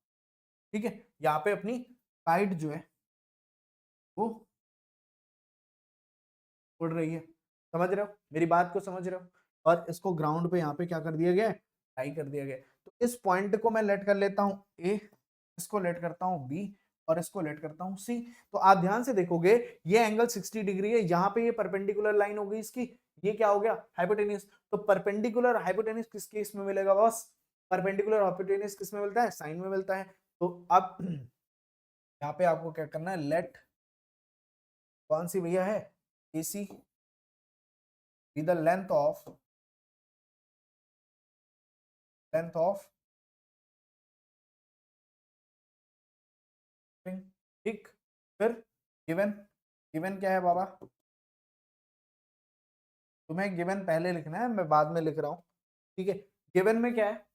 ठीक है, यहाँ पे अपनी काइट जो है वो उड़ रही है, समझ रहे हो मेरी बात को, समझ रहे हो, और इसको ग्राउंड पे यहाँ पे क्या कर दिया गया है, टाई कर दिया गया। तो इस पॉइंट को मैं लेट कर लेता हूँ ए, इसको लेट करता हूँ बी, और इसको लेट करता हूँ सी। तो आप ध्यान से देखोगे ये एंगल 60 डिग्री है, यहाँ पे ये परपेंडिकुलर लाइन हो गई इसकी, ये क्या हो गया, हाइपोटेन्यूज। तो परपेंडिकुलर हाइपोटेन्यूज किस केस में मिलेगा बॉस, परपेंडिकुलर हाइपोटेन्यूज किस में मिलता है, साइन में मिलता है। तो अब यहाँ पे आपको क्या करना है, लेट कौन सी भैया है, A C be the length of string। ठीक, फिर गिवन, गिवन क्या है बाबा, तुम्हें गिवन पहले लिखना है, मैं बाद में लिख रहा हूं, ठीक है। गिवन में क्या है,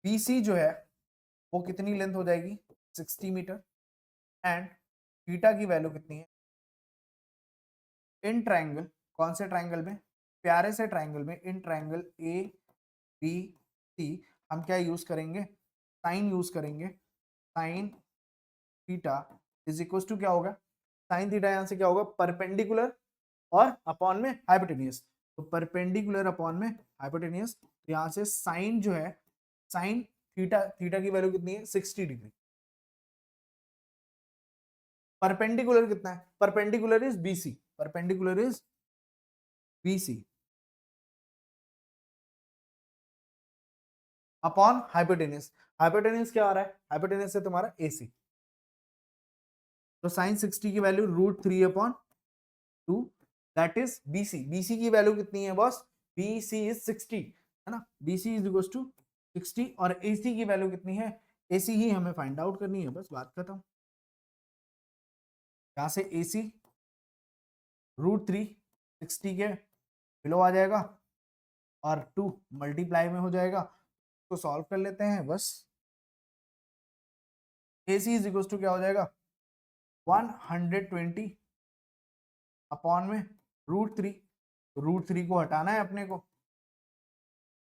बीसी जो है वो कितनी लेंथ हो जाएगी, 60 मीटर, एंड थीटा की वैल्यू कितनी है, इन ट्राइंगल, कौन से ट्राइंगल में, प्यारे से ट्राइंगल में, इन ट्राइंगल ए बी सी, हम क्या यूज करेंगे, साइन यूज करेंगे, sine theta is equal to क्या होगा, साइन थीटा यहां से क्या होगा, परपेंडिकुलर और अपॉन में हाइपोटेनियस। तो परपेंडिकुलर अपॉन में हाइपोटेनियस, तो यहां से साइन जो है, साइन थीटा, थीटा की वैल्यू कितनी है, 60 डिग्री। परपेंडिकुलर कितना है, perpendicular is BC, perpendicular is BC upon hypotenuse. Hypotenuse क्या आ रहा है, हाइपोटेनियस से तुम्हारा एसी, तो साइन 60 की value √3/2, that is BC। BC की वैल्यू कितनी है बॉस? BC इज 60, है ना। BC इज इक्वल टू 60 और AC की वैल्यू कितनी है? AC ही हमें फाइंड आउट करनी है, बस बात खत्म। यहां से AC √3 60 के बिलो आ जाएगा और 2 मल्टीप्लाई में हो जाएगा, तो सॉल्व कर लेते हैं बस। AC इज इक्वल टू क्या हो जाएगा? 120 अपॉन में √3, √3 को हटाना है अपने को,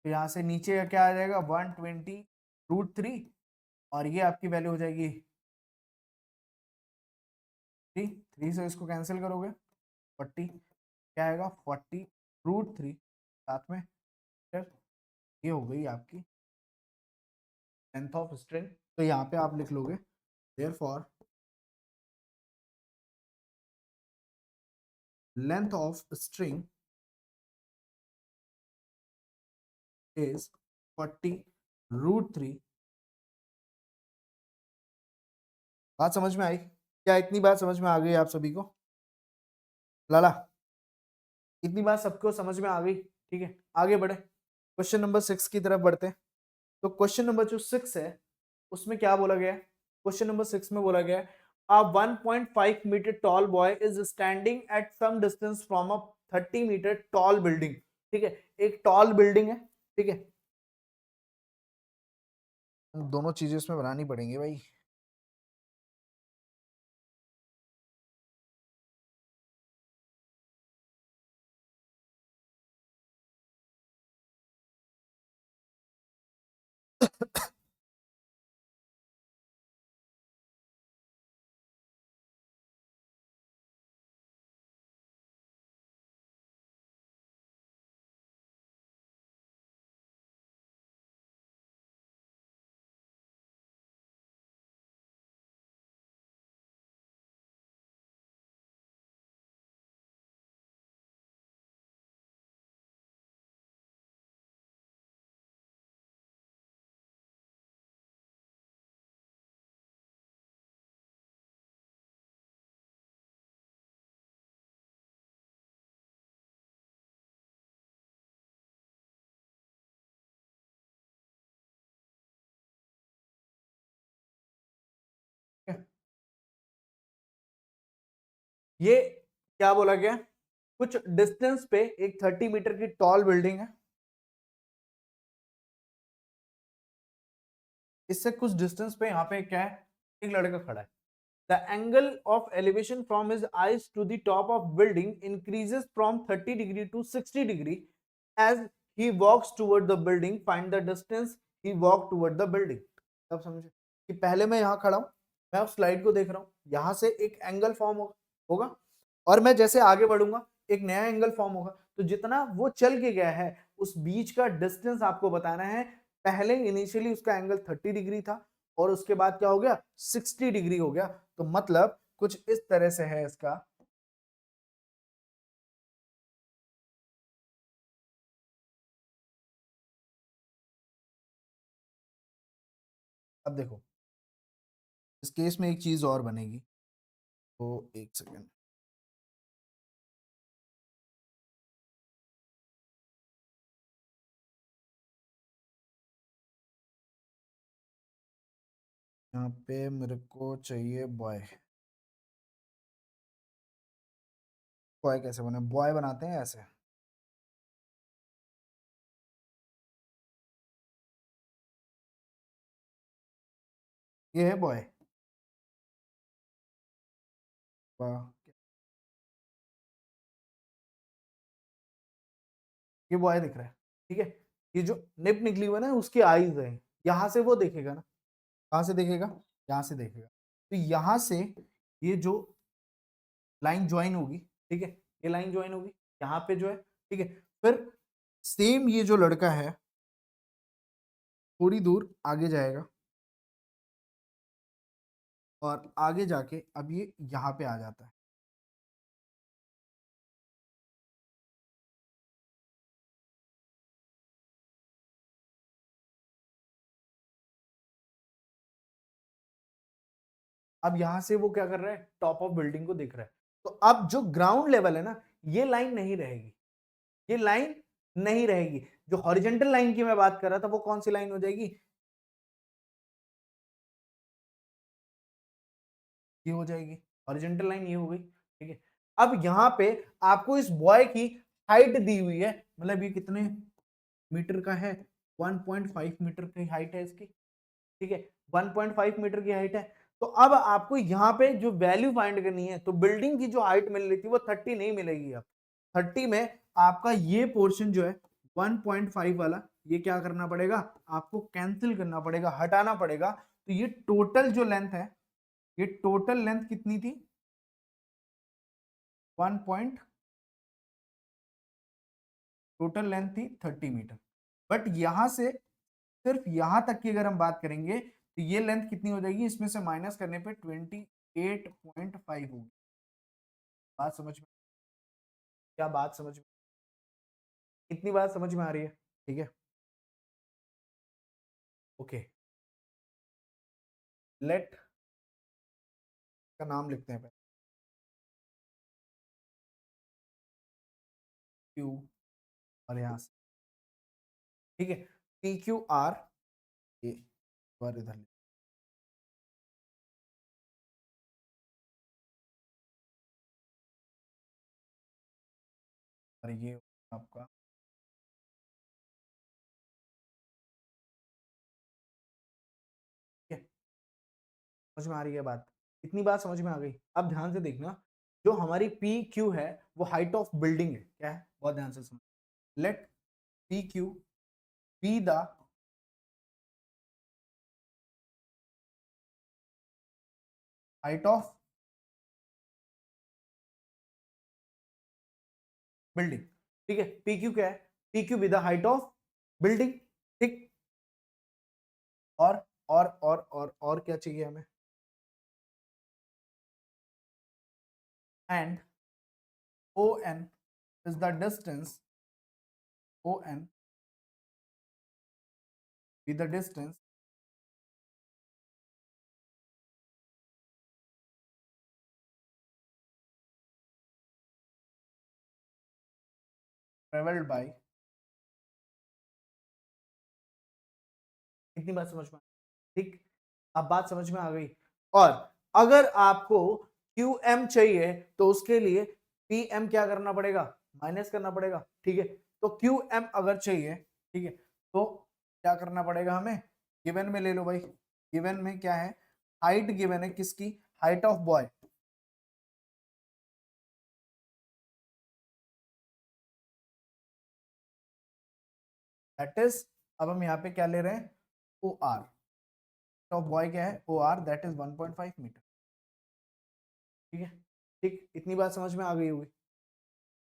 तो यहाँ से नीचे क्या आ जाएगा? 120 √3 और ये आपकी वैल्यू हो जाएगी 3 से इसको कैंसिल करोगे 40, क्या आएगा? 40 √3 साथ में फिर ये हो गई आपकी लेंथ ऑफ स्ट्रिंग। तो यहाँ पे आप लिख लोगे therefore length of string is 40 √3। बात समझ में आई क्या? इतनी बात समझ में आ गई आप सभी को? लाला, इतनी बात सबको समझ में आ गई? ठीक है, आगे बढ़े, क्वेश्चन नंबर 6 की तरफ बढ़ते हैं। तो क्वेश्चन नंबर जो 6 है उसमें क्या बोला गया है? क्वेश्चन नंबर 6 में बोला गया है a 1.5 metre tall boy is standing at some distance from a 30 metre tall building. ठीक है, एक टॉल बिल्डिंग है, ठीक है। दोनों चीजें इसमें बनानी पड़ेंगी भाई। ये क्या बोला गया? कुछ डिस्टेंस पे एक 30 मीटर की टॉल बिल्डिंग है, इससे कुछ डिस्टेंस पे यहाँ पे क्या है? एक लड़का खड़ा है। The angle of elevation from his eyes to the top of building increases from 30 degree to 60 degree as he walks toward the building. Find the distance he walked toward the building. अब समझे कि पहले मैं यहाँ खड़ा हूँ, मैं उस स्लाइड को देख रहा हूँ, यहाँ से एक एंगल फॉर्म होगा और मैं जैसे आगे बढ़ूंगा एक नया एंगल फॉर्म होगा। तो जितना वो चल के गया है उस बीच का डिस्टेंस आपको बताना है। पहले इनिशियली उसका एंगल 30 डिग्री था और उसके बाद क्या हो गया? 60 डिग्री हो गया। तो मतलब कुछ इस तरह से है इसका। अब देखो इस केस में एक चीज और बनेगी, तो एक सेकेंड, यहाँ पे मेरे को चाहिए बॉय। बॉय कैसे बने? बॉय बनाते हैं ऐसे, ये है बॉय। ये बॉय दिख रहा है, ठीक है। ये जो निप निकली हुई है ना उसकी आईज है, यहां से वो देखेगा ना। कहां से देखेगा? यहां से देखेगा। तो यहां से ये जो लाइन ज्वाइन होगी, ठीक है, ये लाइन ज्वाइन होगी यहाँ पे जो है, ठीक है। फिर सेम ये जो लड़का है थोड़ी दूर आगे जाएगा और आगे जाके अब ये यहाँ पे आ जाता है। अब यहां से वो क्या कर रहा है? टॉप ऑफ बिल्डिंग को देख रहा है। तो अब जो ग्राउंड लेवल है ना, ये लाइन नहीं रहेगी, ये लाइन नहीं रहेगी। जो हॉरिजेंटल लाइन की मैं बात कर रहा था वो कौन सी लाइन हो जाएगी, ये हो जाएगी हॉरिजेंटल लाइन, ये हो गई, ठीक है। अब यहाँ पे आपको इस बॉय की हाइट दी हुई है, मतलब ये कितने मीटर का है, 1.5 मीटर की हाइट है इसकी, ठीक है, 1.5 मीटर की हाइट है। तो अब आपको यहाँ पे जो वैल्यू फाइंड करनी है, तो बिल्डिंग की जो हाइट मिल रही थी वो 30 नहीं मिलेगी, अब 30 में आपका ये पोर्शन जो है 1.5 वाला, ये क्या करना पड़ेगा, आपको कैंसिल करना पड़ेगा, हटाना पड़ेगा। तो ये टोटल जो लेंथ है, ये टोटल लेंथ कितनी थी, 1 पॉइंट, टोटल लेंथ थी 30 मीटर। बट यहां से सिर्फ यहां तक की अगर हम बात करेंगे तो ये लेंथ कितनी हो जाएगी, इसमें से माइनस करने पे 28.5 होगी। बात समझ में, क्या बात समझ में, इतनी बात समझ में आ रही है, ठीक है, ओके। लेट का नाम लिखते हैं, क्यू, और यहां से, ठीक है, पी क्यू आर, ये बार इधर, और ये आपका, ठीक है, समझ में आ रही है बात, इतनी बात समझ में आ गई। अब ध्यान से देखना, जो हमारी पी क्यू है वो हाइट ऑफ बिल्डिंग है, क्या है, बहुत ध्यान से समझ, let P Q be the height of building, ठीक है, पी क्यू क्या है, P Q be the height of building, ठीक। और और क्या चाहिए हमें, and O N is the distance, O N be the distance travelled by, इतनी बात समझ में, ठीक। अब बात समझ में आ गई। और अगर आपको क्यू एम चाहिए तो उसके लिए पी एम क्या करना पड़ेगा, माइनस करना पड़ेगा, ठीक है। तो क्यू एम अगर चाहिए, ठीक है, तो क्या करना पड़ेगा हमें, गिवन में ले लो भाई, गिवन में क्या है, हाइट गिवन है किसकी, height of boy, that is, अब हम यहाँ पे क्या ले रहे हैं, ओ आर ऑफ बॉय क्या है, O R that is 1.5 metre, ठीक है, ठीक, इतनी बात समझ में आ गई होगी।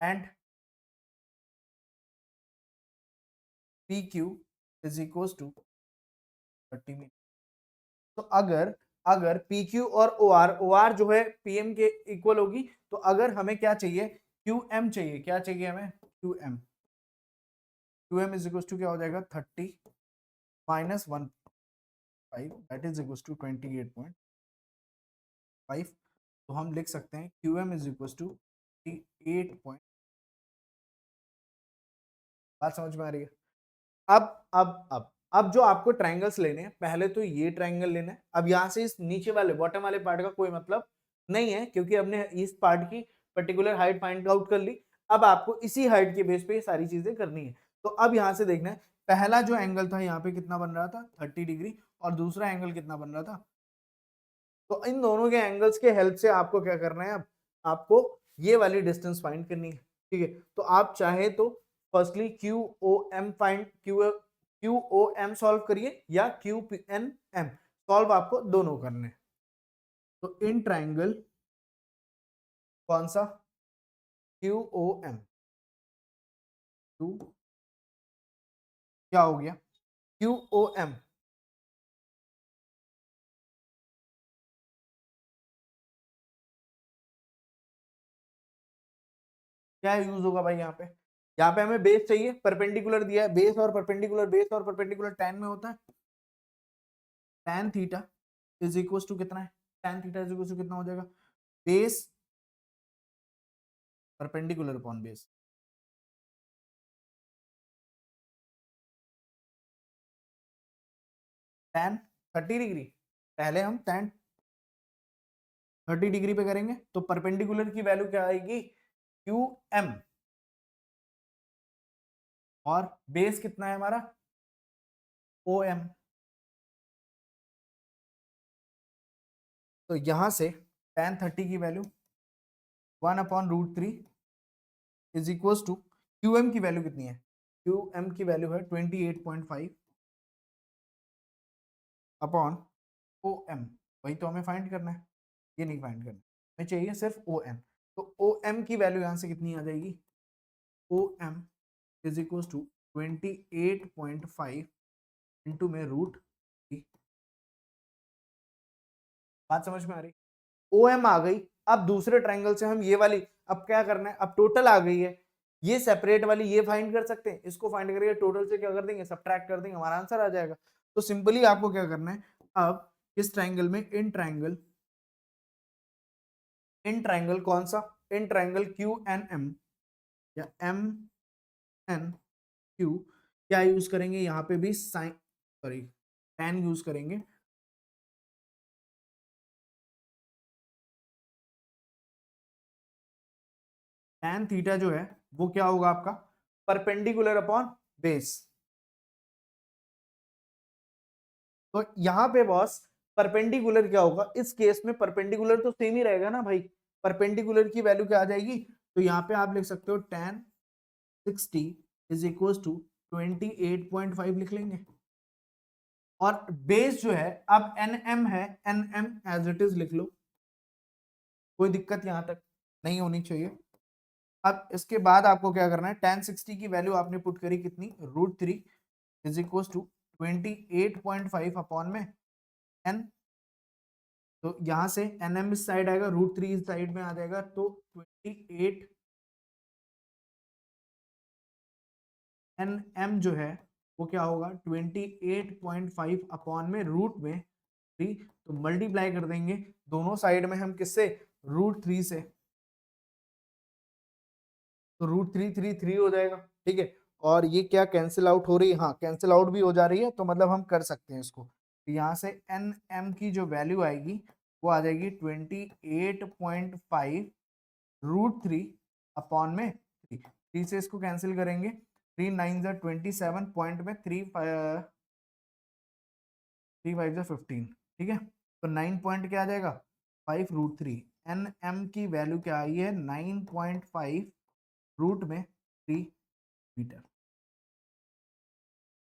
And P Q is equal to 30 metre. तो अगर अगर पी क्यू और ओ आर जो है पीएम के इक्वल होगी, तो अगर हमें क्या चाहिए, क्यू एम चाहिए, क्या चाहिए हमें, Q M is equal to क्या हो जाएगा, 30 minus 1.5 that is equal to 28.5। तो हम लिख सकते हैं Q M is equal to 8 point, बात समझ में आ रही है। अब जो आपको ट्रायंगल्स लेने हैं, पहले तो ये ट्रायंगल लेना है। अब यहां से इस नीचे वाले बॉटम वाले पार्ट का कोई मतलब नहीं है, क्योंकि हमने इस पार्ट की पर्टिकुलर हाइट फाइंड आउट कर ली। अब आपको इसी हाइट के बेस पे ये सारी चीजें करनी है। तो अब यहां से देखना है, पहला जो एंगल था यहाँ पे कितना बन रहा था, 30 डिग्री, और दूसरा एंगल कितना बन रहा था। तो इन दोनों के एंगल्स के हेल्प से आपको क्या करना है, अब आपको ये वाली डिस्टेंस फाइंड करनी है, ठीक है। तो आप चाहे तो firstly Q O M find, Q O M solve करिए, या क्यू एन एम सॉल्व, आपको दोनों करने हैं। तो इन ट्राइंगल कौन सा, क्यू ओ एम, क्यू, क्या हो गया, क्यू ओ एम, क्या यूज होगा भाई, यहाँ पे हमें बेस चाहिए, परपेंडिकुलर दिया है, बेस और परपेंडिकुलर, बेस और परपेंडिकुलर tan में होता है, tan theta is equal to कितना है, tan theta is equal to कितना हो जाएगा, base perpendicular upon base. tan 30 degree, पहले हम tan 30 डिग्री पे करेंगे तो परपेंडिकुलर की वैल्यू क्या आएगी, क्यू एम, और बेस कितना है हमारा, ओ एम। तो यहां से tan 30 की value 1/√3 is equal to Q M की वैल्यू कितनी है, क्यू एम की वैल्यू है 28.5 अपॉन ओ एम। वही तो हमें फाइंड करना है, ये नहीं फाइंड करना, हमें चाहिए सिर्फ ओ एम। तो ओ एम की वैल्यू यहां से कितनी आ जाएगी, O M is equal to 28.5 into में √3। बात समझ में आ रही, ओ एम आ गई। अब दूसरे ट्रायंगल से हम ये वाली, अब क्या करना है, अब टोटल आ गई है, ये सेपरेट वाली ये फाइंड कर सकते हैं, इसको फाइंड करके टोटल से क्या कर देंगे, सब्ट्रैक्ट कर देंगे, हमारा आंसर आ जाएगा। तो सिंपली आपको क्या करना है, अब इस ट्रायंगल में इन ट्रायंगल कौन सा, in triangle Q N M या एम एन क्यू, क्या यूज करेंगे यहाँ पे भी साइन, सॉरी tan यूज करेंगे। tan थीटा जो है वो क्या होगा आपका, परपेंडिकुलर अपॉन बेस। तो यहाँ पे बॉस परपेंडिकुलर क्या होगा, इस केस में परपेंडिकुलर तो सेम ही रहेगा ना भाई, परपेंडिकुलर की वैल्यू क्या आ जाएगी, तो यहाँ पे आप लिख सकते हो tan 60 इज इक्वल टू 28.5 लिख लेंगे। और बेस जो है अब एन एम है, N M as it is लिख लो, कोई दिक्कत यहां तक नहीं होनी चाहिए। अब इसके बाद आपको क्या करना है, tan 60 की वैल्यू आपने पुट करी कितनी, √3 इज इक्वल टू 28.5 अपॉन में एन। तो यहां से एन एम इस साइड आएगा, √3 इस साइड में आ जाएगा, तो 28 एन एम जो है वो क्या होगा, 28.5 अपॉन में रूट में 3। तो मल्टीप्लाई कर देंगे दोनों साइड में हम किससे, √3 से, तो √3 हो जाएगा, ठीक है। और ये क्या कैंसिल आउट हो रही है, हाँ कैंसिल आउट भी हो जा रही है, तो मतलब हम कर सकते हैं इसको। तो यहाँ से एन एम की जो वैल्यू आएगी वो आ जाएगी 28.5 √3 अपॉन में 3। 3 से इसको कैंसिल करेंगे, 3 9 जा 27 पॉइंट में 3 5 जा 15, ठीक है। तो 9 पॉइंट क्या आ जाएगा, 5 √3। एन एम की वैल्यू क्या आई है, 9.5 रूट में 3 मीटर।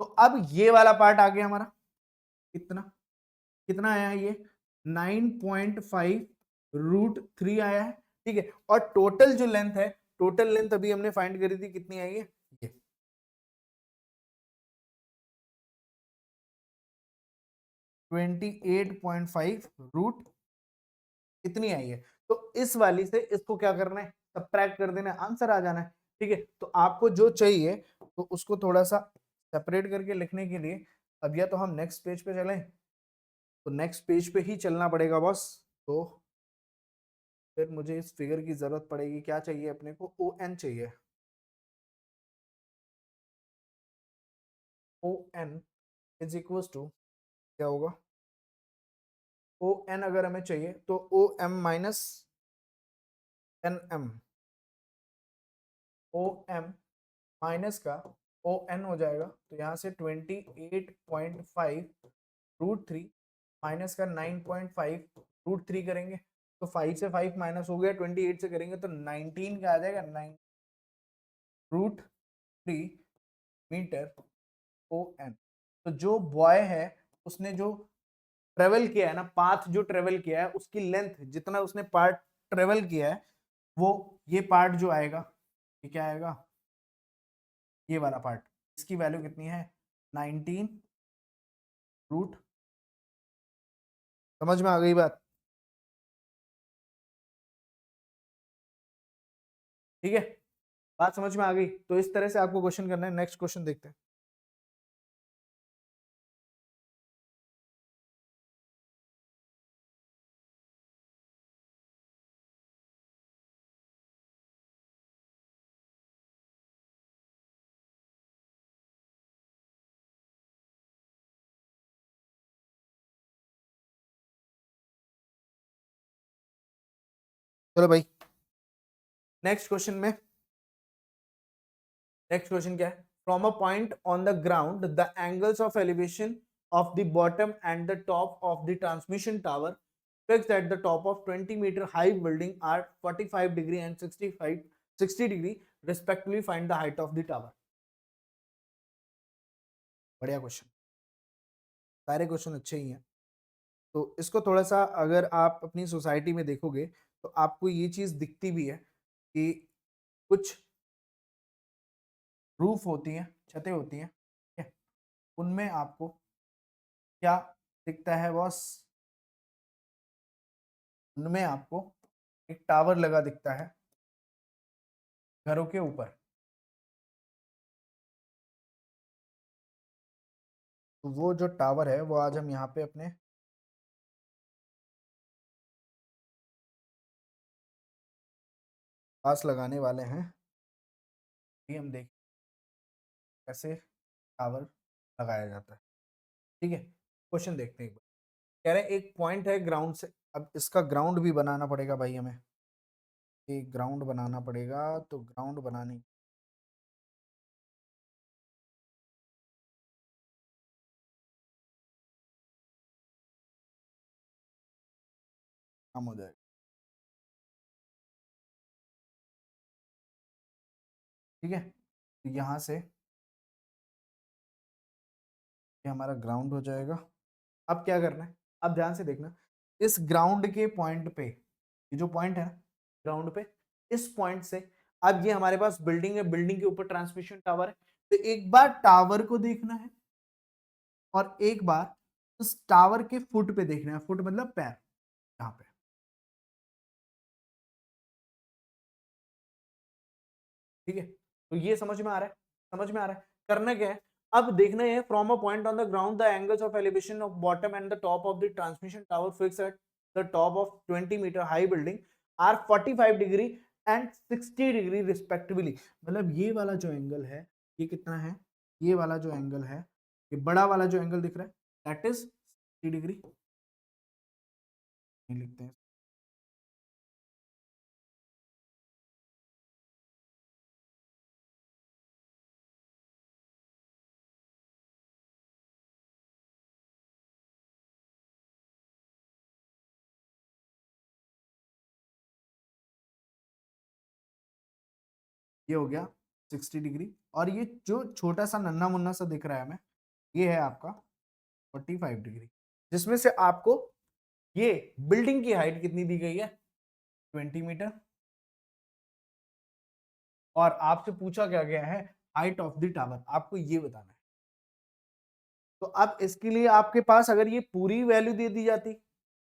तो अब ये वाला पार्ट आ गया हमारा, कितना कितना आया है ये, 9.5 √3 आया है, ठीक है। और टोटल जो लेंथ है, टोटल लेंथ अभी हमने फाइंड करी थी, कितनी आई है, ये 28.5 रूट इतनी आई है। तो इस वाली से इसको क्या करना है, सब्ट्रैक्ट कर देना है, आंसर आ जाना है, ठीक है। तो आपको जो चाहिए तो उसको थोड़ा सा सेपरेट करके लिखने के लिए, अब या तो हम नेक्स्ट पेज पे चलें, तो नेक्स्ट पेज पे ही चलना पड़ेगा बॉस। तो फिर मुझे इस फिगर की जरूरत पड़ेगी, क्या चाहिए अपने को, ओ एन चाहिए। O N is equal to क्या होगा, ओ एन अगर हमें चाहिए तो O M minus N M, O M minus का ओ एन हो जाएगा। तो यहाँ से 28.5 √3 माइनस का 9.5 √3 करेंगे, तो 5 से 5 माइनस हो गया, 28 से करेंगे तो 19 का आ जाएगा, 9 √3 मीटर ओ एन। तो जो बॉय है उसने जो ट्रेवल किया है ना, पाथ जो ट्रेवल किया है, उसकी लेंथ जितना उसने पार्ट ट्रेवल किया है, वो ये पार्ट जो आएगा, ये क्या आएगा, ये वाला पार्ट, इसकी वैल्यू कितनी है, 19 रूट, समझ में आ गई बात, ठीक है। बात समझ में आ गई, तो इस तरह से आपको क्वेश्चन करना है। नेक्स्ट क्वेश्चन देखते हैं। चलो भाई नेक्स्ट क्वेश्चन में, नेक्स्ट क्वेश्चन क्या है? From a point on the ground the angles of elevation of the bottom and the top of the transmission tower fixed at the top of 20-meter high building are 45 degree and 60 degree respectively. Find the height of the tower. बढ़िया question, सारे question अच्छे ही हैं। तो इसको थोड़ा सा अगर आप अपनी सोसाइटी में देखोगे तो आपको ये चीज दिखती भी है कि कुछ रूफ होती हैं, छतें होती हैं, ठीक है? उनमें आपको क्या दिखता है बॉस? उनमें आपको एक टावर लगा दिखता है घरों के ऊपर। तो वो जो टावर है वो आज हम यहाँ पे अपने पास लगाने वाले हैं। ये हम देख कैसे टावर लगाया जाता है, ठीक है? क्वेश्चन देखते हैं एक बार। कह रहे हैं एक पॉइंट है ग्राउंड से, अब इसका ग्राउंड भी बनाना पड़ेगा भाई हमें, एक ग्राउंड बनाना पड़ेगा। तो ग्राउंड बनाने काम हो जाएगा, ठीक है? तो यहाँ से ये हमारा ग्राउंड हो जाएगा। अब क्या करना है, अब ध्यान से देखना, इस ग्राउंड के पॉइंट पे, ये जो पॉइंट है ना ग्राउंड पे, इस पॉइंट से अब ये हमारे पास बिल्डिंग है, बिल्डिंग के ऊपर ट्रांसमिशन टावर है। तो एक बार टावर को देखना है और एक बार उस टावर के फुट पे देखना है। फुट मतलब पैर, यहाँ पे, ठीक है? तो ये समझ में आ रहा है, समझ में आ रहा है? करना क्या है, अब देखना है from a point on the ground the angles of elevation of bottom and the top of the transmission tower fix at the top of 20-meter high building are 45 degree and 60 degree respectively. मतलब ये वाला जो angle है ये कितना है? ये वाला जो एंगल है, ये बड़ा वाला जो एंगल दिख रहा है दैट इज 60 डिग्री। लिखते हैं, ये हो गया 60 डिग्री, और ये जो छोटा सा नन्ना मुन्ना सा दिख रहा है हमें, ये है आपका 45 डिग्री, जिसमें से आपको ये बिल्डिंग की हाइट कितनी दी गई है? 20 मीटर। और आपसे पूछा क्या गया है? हाइट ऑफ द टावर, आपको ये बताना है। तो अब इसके लिए आपके पास अगर ये पूरी वैल्यू दे दी जाती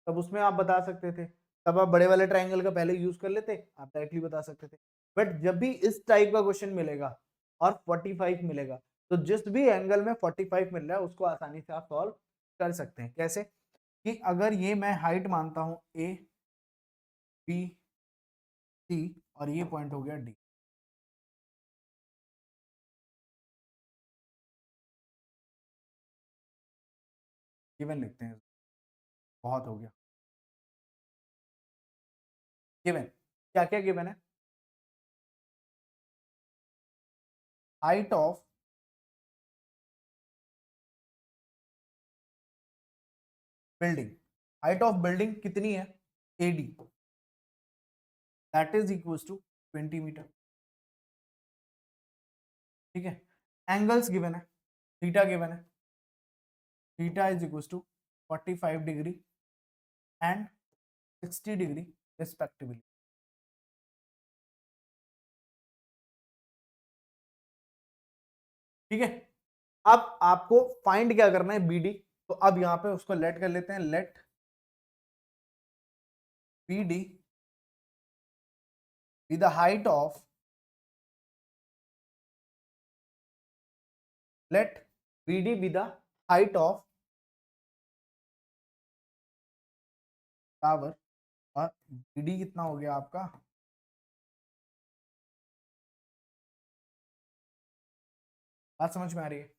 तब उसमें आप बता सकते थे, तब आप बड़े वाले ट्रायंगल का पहले यूज कर लेते, आप डायरेक्टली बता सकते थे। बट जब भी इस टाइप का क्वेश्चन मिलेगा और 45 मिलेगा, तो जिस भी एंगल में 45 मिल रहा है उसको आसानी से आप सॉल्व कर सकते हैं। कैसे? कि अगर ये मैं हाइट मानता हूं ए बी सी और ये पॉइंट हो गया डी, गिवन लिखते हैं, बहुत हो गया। गिवन क्या क्या गिवन है? Height of building, height of building कितनी है? AD, that is equal to 20 metre, ठीक है? एंगल्स गिवन है, थीटा गिवन है, theta is equal to 45 degree and 60 degree respectively, ठीक है? अब आपको फाइंड क्या करना है? बीडी। तो अब यहां पे उसको लेट कर लेते हैं, let BD be the height of, let BD be the height of tower. और बीडी कितना हो गया आपका? बात समझ में आ रही है?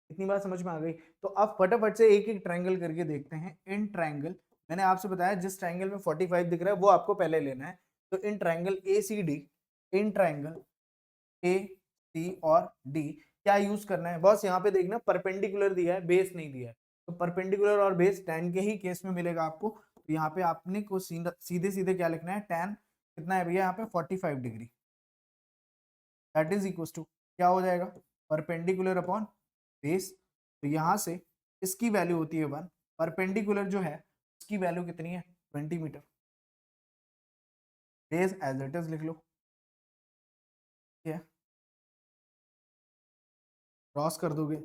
इतनी बात समझ में आ गई? तो अब फटाफट से एक एक ट्रायंगल करके देखते हैं। इन ट्रायंगल, मैंने आपसे बताया जिस ट्रायंगल में 45 दिख रहा है वो आपको पहले लेना है। तो in triangle A C D, in triangle A C और डी क्या यूज करना है बॉस, यहाँ पे देखना परपेंडिकुलर दिया है, बेस नहीं दिया है, तो परपेंडिकुलर और बेस tan के ही केस में मिलेगा आपको। तो यहाँ पे आपने को सीधे सीधे क्या लिखना है, tan कितना है भैया यहाँ पे 45 degree, that is equal to क्या हो जाएगा, परपेंडिकुलर अपॉन बेस। तो यहाँ से इसकी वैल्यू होती है 1, परपेंडिकुलर जो है उसकी वैल्यू कितनी है 20 metre, base as it is लिख लो, ठीक है, क्रॉस कर दोगे,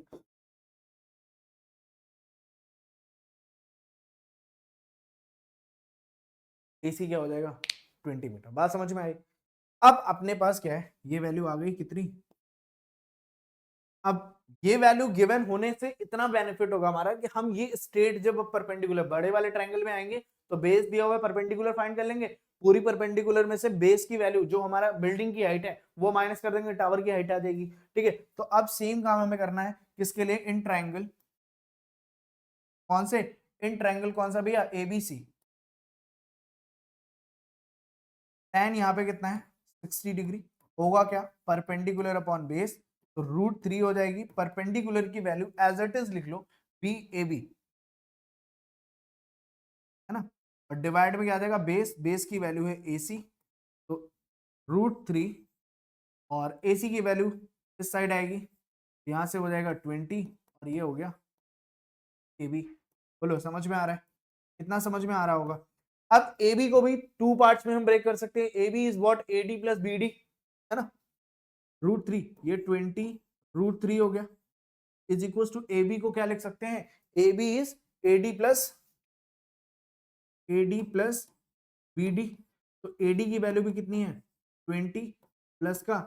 एसी क्या हो जाएगा 20 मीटर। बात समझ में आई। अब अपने पास क्या है, ये वैल्यू आ गई कितनी, अब ये वैल्यू गिवन होने से इतना बेनिफिट होगा हमारा कि हम ये स्ट्रेट जब परपेंडिकुलर बड़े वाले ट्रायंगल में आएंगे तो बेस दिया हुआ है, परपेंडिकुलर फाइंड कर लेंगे, पूरी परपेंडिकुलर में से बेस की वैल्यू जो हमारा बिल्डिंग की हाइट है वो माइनस कर देंगे, टावर की हाइट आ जाएगी, ठीक है। तो अब सेम काम हमें करना है किसके लिए, इन ट्रायंगल, कौन से, इन ट्रायंगल कौन सा भैया, एबीसी, tan यहाँ पे कितना है 60 डिग्री, होगा क्या, परपेंडिकुलर अपॉन बेस, तो √3 हो जाएगी, परपेंडिकुलर की वैल्यू एज इट इज लिख लो बी ए बी, है ना, और डिवाइड में क्या आ जाएगा, बेस, बेस की वैल्यू है ए सी, तो √3 और ए सी की वैल्यू इस साइड आएगी, यहां से हो जाएगा 20 और ये हो गया ए बी। बोलो समझ में आ रहा है, कितना समझ में आ रहा होगा। अब ए बी को भी टू पार्ट्स में हम ब्रेक कर सकते हैं, A B is what A D plus B D, है ना, √3, ये 20 √3 हो गया, is equal to A B को क्या लिख सकते हैं, A B is A D plus B D, तो ए डी की वैल्यू भी कितनी है 20 प्लस का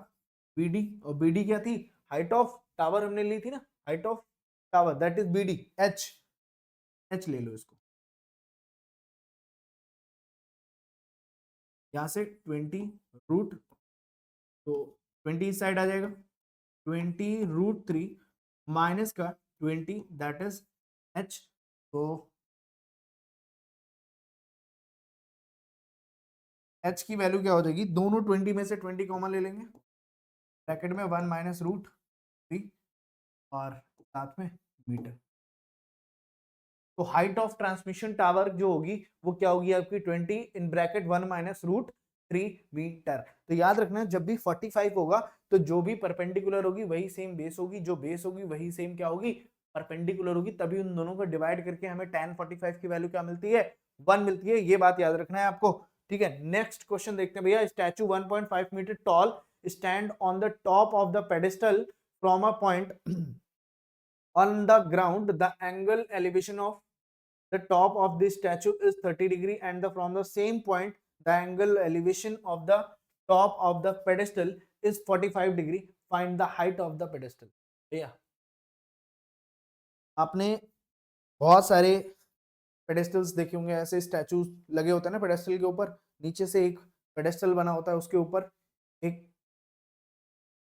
बी डी, और बी डी क्या थी, हाइट ऑफ टावर हमने ली थी ना, height of tower that is B D, H, H ले लो इसको, यहां से 20 रूट, तो 20 इस साइड आ जाएगा, 20 √3 माइनस का 20 दैट इज एच, तो एच की वैल्यू क्या हो जाएगी, दोनों 20 में से 20 कॉमन ले लेंगे, ब्रैकेट में 1 माइनस √3 और साथ में मीटर, तो हाइट ऑफ ट्रांसमिशन टावर जो होगी वो क्या होगी आपकी 20 इन ब्रैकेट 1 माइनस √3 मीटर। तो याद रखना जब भी 45 होगा तो जो भी परपेंडिकुलर होगी वही सेम बेस होगी, जो बेस होगी वही सेम क्या होगी, परपेंडिकुलर होगी, तभी उन दोनों को डिवाइड करके हमें tan 45 की वैल्यू क्या मिलती है, 1 मिलती है, ये बात याद रखना है आपको, ठीक है। नेक्स्ट क्वेश्चन देखते हैं भैया, statue 1.5 metre tall stand on the top of the pedestal from a point on the ground, the angle elevation of the top of the statue is 30 degree and from the same point the angle elevation of the top of the pedestal is 45 degree, find the height of the pedestal। भैया आपने बहुत सारे पेडेस्टल्स देखे होंगे, ऐसे statues लगे होते हैं ना पेडेस्टल के ऊपर, नीचे से एक पेडेस्टल बना होता है, उसके ऊपर एक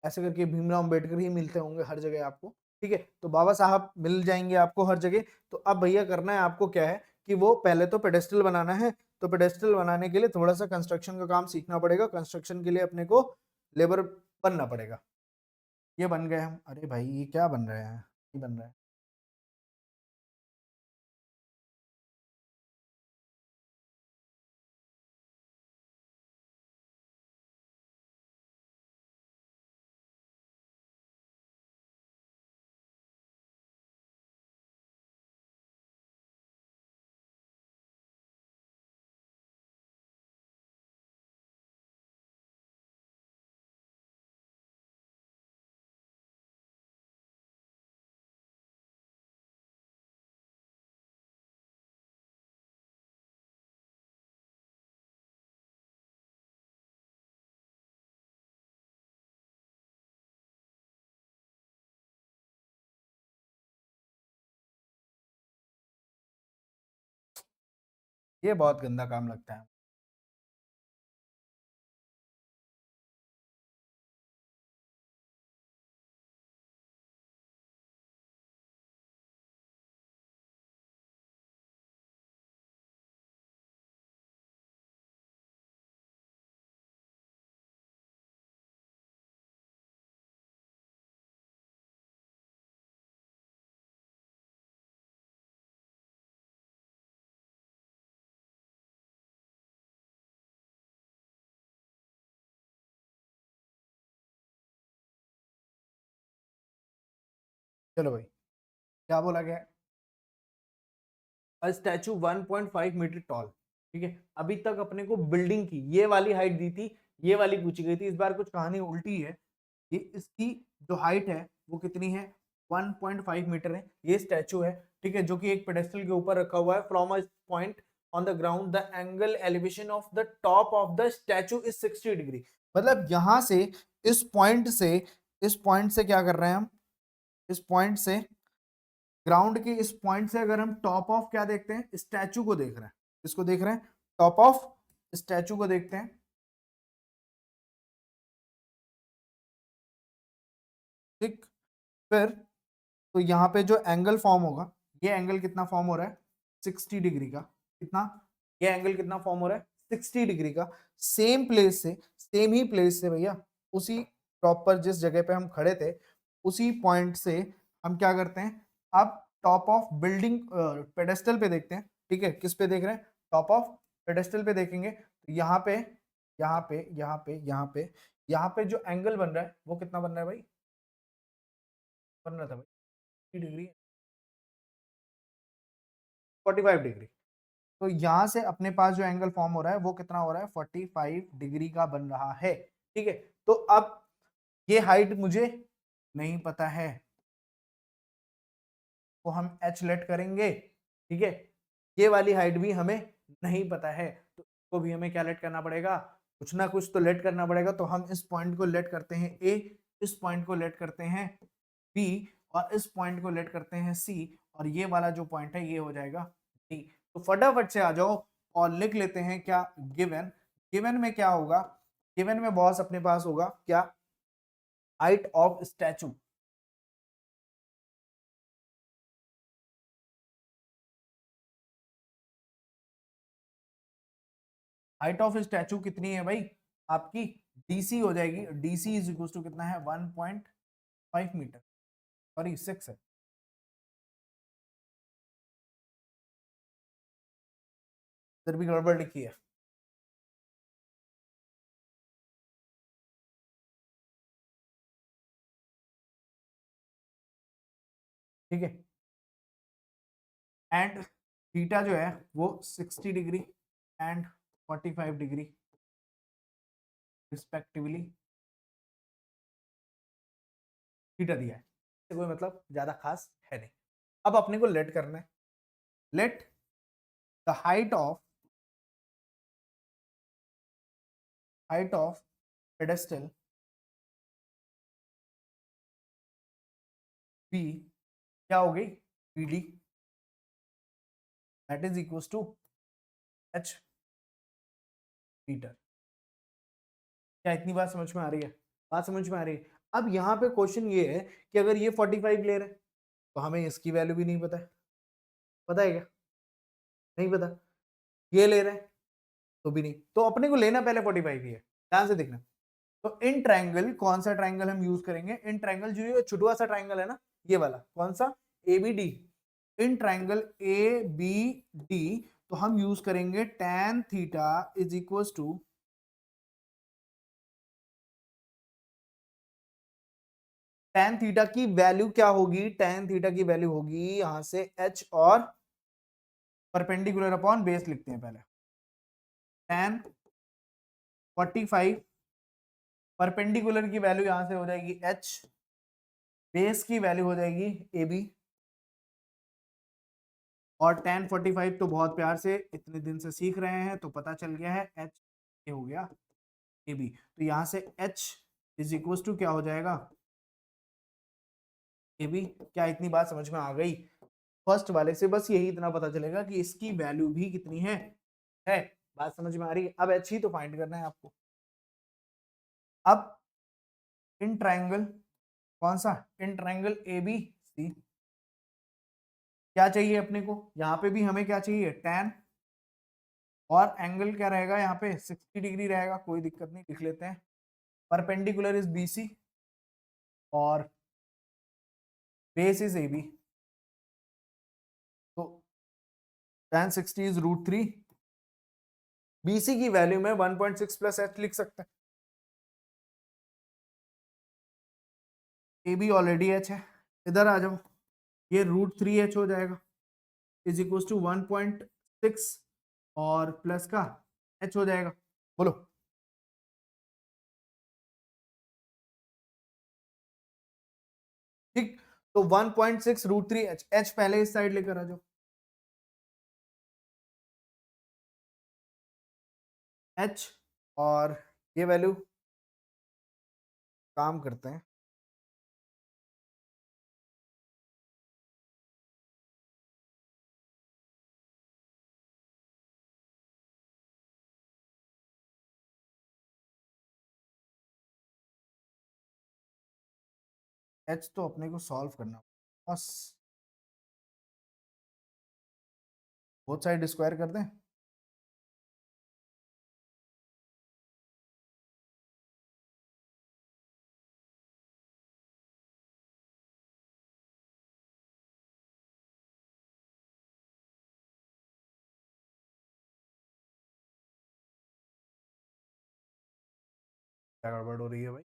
ऐसे करके भीमराव अम्बेडकर ही मिलते होंगे हर जगह आपको, ठीक है, तो बाबा साहब मिल जाएंगे आपको हर जगह। तो अब भैया करना है आपको क्या है कि वो पहले तो पेडेस्टल बनाना है, तो पेडेस्टल बनाने के लिए थोड़ा सा कंस्ट्रक्शन का काम सीखना पड़ेगा, कंस्ट्रक्शन के लिए अपने को लेबर बनना पड़ेगा। ये बन गए हम, अरे भाई ये क्या बन रहे हैं, ये बन रहा है ये बहुत गंदा काम लगता है। चलो भाई, क्या बोला गया? अ स्टैचू 1.5 मीटर टॉल। ठीक है, अभी तक अपने को बिल्डिंग की ये वाली हाइट दी थी, ये वाली पूछी गई थी। इस बार कुछ कहानी उल्टी है। ये इसकी जो हाइट है वो कितनी है? 1.5 मीटर है। ये स्टैचू है, ठीक है, जो कि एक पेडेस्टल के ऊपर रखा हुआ है। From a point on the ground the angle elevation of the top of the statue is 60 degree. मतलब यहां से, इस पॉइंट से, इस पॉइंट से क्या कर रहे हैं हम? इस पॉइंट से, ग्राउंड के इस पॉइंट से अगर हम टॉप ऑफ क्या देखते हैं? स्टैचू को देख रहे हैं। इसको देख रहे हैं, टॉप ऑफ स्टैचू को देखते हैं। ठीक, फिर तो यहाँ पे जो एंगल फॉर्म होगा, ये एंगल कितना फॉर्म हो रहा है? 60 डिग्री का। कितना? ये एंगल कितना फॉर्म हो रहा है? 60 डिग्री का। सेम प्लेस से, सेम ही प्लेस से भैया, उसी प्रॉपर जिस जगह पे हम खड़े थे, उसी पॉइंट से हम क्या करते हैं? अब टॉप ऑफ बिल्डिंग पेडेस्टल पे देखते हैं। ठीक है, किस पे देख रहे हैं? टॉप ऑफ पेडेस्टल पे देखेंगे तो यहाँ पे, यहाँ पे, यहाँ पे, यहाँ पे, यहाँ पे जो एंगल बन रहा है वो कितना बन रहा है भाई? बन रहा था भाई 60 डिग्री, 45 डिग्री। तो यहां से अपने पास जो एंगल फॉर्म हो रहा है वो कितना हो रहा है? 45 डिग्री का बन रहा है। ठीक है, तो अब ये हाइट मुझे नहीं पता है, तो हम एच लेट करेंगे। ठीक है, ये वाली हाइट भी हमें नहीं पता है, तो इसको भी हमें क्या लेट करना पड़ेगा? कुछ ना कुछ तो लेट करना पड़ेगा। तो हम इस पॉइंट को लेट करते हैं ए, इस पॉइंट को लेट करते हैं बी, और इस पॉइंट को लेट करते हैं सी, और ये वाला जो पॉइंट है ये हो जाएगा डी। तो फटाफट से आ जाओ और लिख लेते हैं क्या गिवन। गिवन में क्या होगा? गिवन में बॉस अपने पास होगा क्या? Height of statute. Height of statute कितनी है भाई? आपकी डीसी हो जाएगी। डीसी इज इक्वल टू कितना है? 1.5 मीटर, सॉरी 6 है। इधर भी गड़बड़ लिखी है। ठीक है, एंड थीटा जो है वो 60 degree and 45 degree respectively theta दिया है। कोई मतलब ज्यादा खास है नहीं। अब अपने को लेट करना है। Let the height of pedestal P क्या हो गई? PD, that is equal to H metre. क्या इतनी बात समझ में आ रही है? बात समझ में आ रही है। अब यहाँ पे क्वेश्चन ये है कि अगर ये 45 ले रहे हैं तो हमें इसकी वैल्यू भी नहीं पता है। पता है क्या? नहीं पता। ये ले रहे हैं तो भी नहीं। तो अपने को लेना पहले 45 ही है। ध्यान से देखना। तो इन ट्रायंगल, कौन सा ट्रायंगल हम यूज करेंगे? इन ट्रायंगल जो ये छुटवा सा ट्रायंगल है ना, ये वाला कौन सा? A B D. In triangle A B D तो हम यूज करेंगे tan theta is equal to, tan theta की वैल्यू क्या होगी? tan थीटा की वैल्यू होगी यहां से h और परपेंडिकुलर अपॉन बेस लिखते हैं पहले। tan 45 परपेंडिकुलर की वैल्यू यहां से हो जाएगी h, बेस की वैल्यू हो जाएगी ए बी, और tan 45 तो बहुत प्यार से इतने दिन से सीख रहे हैं तो पता चल गया है, h ये हो गया ए बी। तो यहां से h इज इक्वल टू क्या हो जाएगा? A B. क्या इतनी बात समझ में आ गई? फर्स्ट वाले से बस यही इतना पता चलेगा कि इसकी वैल्यू भी कितनी है। बात समझ में आ रही है? अब एच ही तो फाइंड करना है आपको। अब इन ट्रायंगल, कौन सा? इन ट्रायंगल ए बी सी क्या चाहिए अपने को? यहाँ पे भी हमें क्या चाहिए? tan, और एंगल क्या रहेगा यहाँ पे? 60 डिग्री रहेगा। कोई दिक्कत नहीं, लिख लेते हैं। परपेंडिकुलर इज बी सी और बेस इज ए बी। तो tan 60 इज √3। बीसी की वैल्यू में 1.6 प्लस एच लिख सकते हैं। ए बी ऑलरेडी एच है। इधर आ जाओ, ये √3h हो जाएगा इज इक्वल टू 1.6 और प्लस का h हो जाएगा। बोलो ठीक। तो 1.6 √3h, h पहले इस साइड लेकर आ जाओ, h और ये वैल्यू काम करते हैं, h तो अपने को सॉल्व करना बस, बोथ साइड स्क्वायर कर दें, क्या गड़बड़ हो रही है भाई?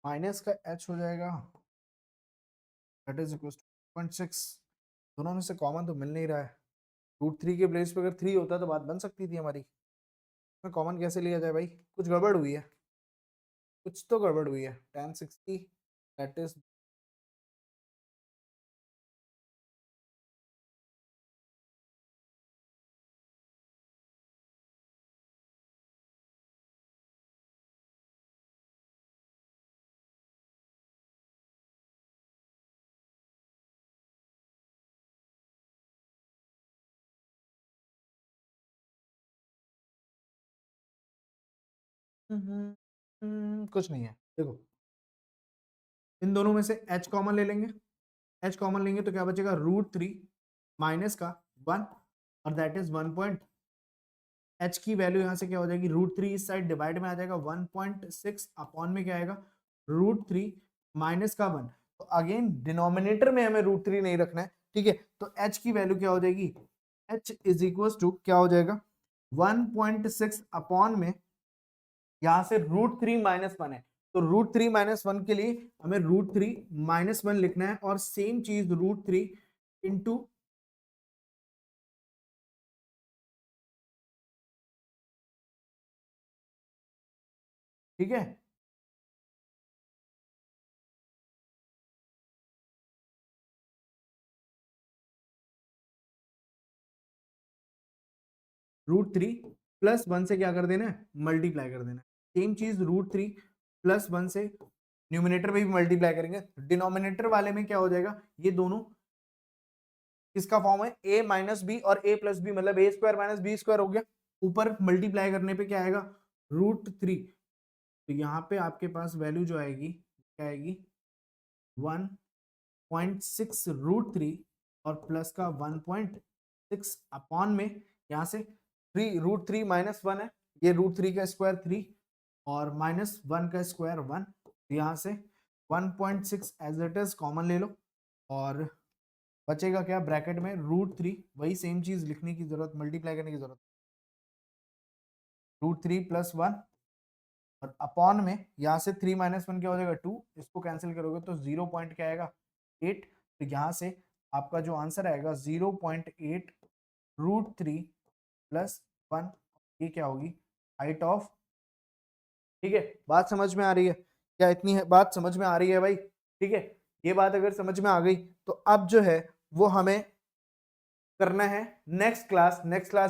माइनस का h हो जाएगा दैट इज इक्वल टू 0.6, दोनों में से कॉमन तो मिल नहीं रहा है, √3 के प्लेस पे अगर 3 होता तो बात बन सकती थी हमारी, में कॉमन कैसे लिया जाए भाई? कुछ गड़बड़ हुई है, कुछ तो गड़बड़ हुई है। tan 60 दैट इज कुछ नहीं है। देखो इन दोनों में से h कॉमन ले लेंगे, h कॉमन लेंगे तो क्या बचेगा √3 माइनस का 1 और दैट इज 1 पॉइंट, h की वैल्यू यहाँ से क्या हो जाएगी √3 इस साइड डिवाइड में आ जाएगा 1.6 अपॉन में क्या आएगा √3 माइनस का 1। तो अगेन डिनोमिनेटर में हमें √3 नहीं रखना है, ठीक है। तो h की वैल्यू क्या हो जाएगी, h इज इक्वल टू क्या हो जाएगा 1.6 अपॉन में यहाँ से √3 माइनस 1 है, तो √3 माइनस 1 के लिए हमें √3 माइनस 1 लिखना है और सेम चीज √3 इंटू ठीक है। √3 प्लस 1 से क्या कर देना है मल्टीप्लाई कर देना है, सेम चीज √3 प्लस 1 से न्यूमिनेटर में भी मल्टीप्लाई करेंगे, डिनोमिनेटर वाले में क्या हो जाएगा ये दोनों किसका फॉर्म है a माइनस बी और a प्लस बी, मतलब a square minus B square हो गया, ऊपर मल्टीप्लाई करने पे क्या आएगा √3, तो यहाँ पे आपके पास वैल्यू जो आएगी क्या आएगी 1.6 √3 और प्लस का 1.6 अपॉन में यहाँ से 3 √3 माइनस 1 है, ये √3 का स्क्वायर 3 और माइनस 1 का स्क्वायर 1, यहाँ से 1.6 एज इट इज कॉमन ले लो और बचेगा क्या ब्रैकेट में √3, वही सेम चीज लिखने की जरूरत, मल्टीप्लाई करने की जरूरत, √3 प्लस 1 और अपॉन में यहाँ से 3 माइनस 1 क्या हो जाएगा 2, इसको कैंसिल करोगे तो 0 पॉइंट क्या आएगा 8, तो यहाँ से आपका जो आंसर आएगा 0.8 √3 प्लस 1, ये क्या होगी हाइट ऑफ, ठीक है। बात समझ में आ रही है क्या? इतनी है बात समझ में आ रही है भाई? ठीक है, ये बात अगर समझ में आ गई तो अब जो है वो हमें करना है नेक्स्ट क्लास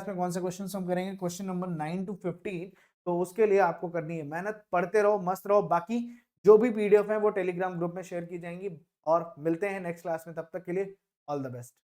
में कौन से क्वेश्चन हम करेंगे, क्वेश्चन नंबर 9 to 15। तो उसके लिए आपको करनी है मेहनत, पढ़ते रहो मस्त रहो, बाकी जो भी पीडीएफ है वो टेलीग्राम ग्रुप में शेयर की जाएंगी और मिलते हैं नेक्स्ट क्लास में, तब तक के लिए ऑल द बेस्ट।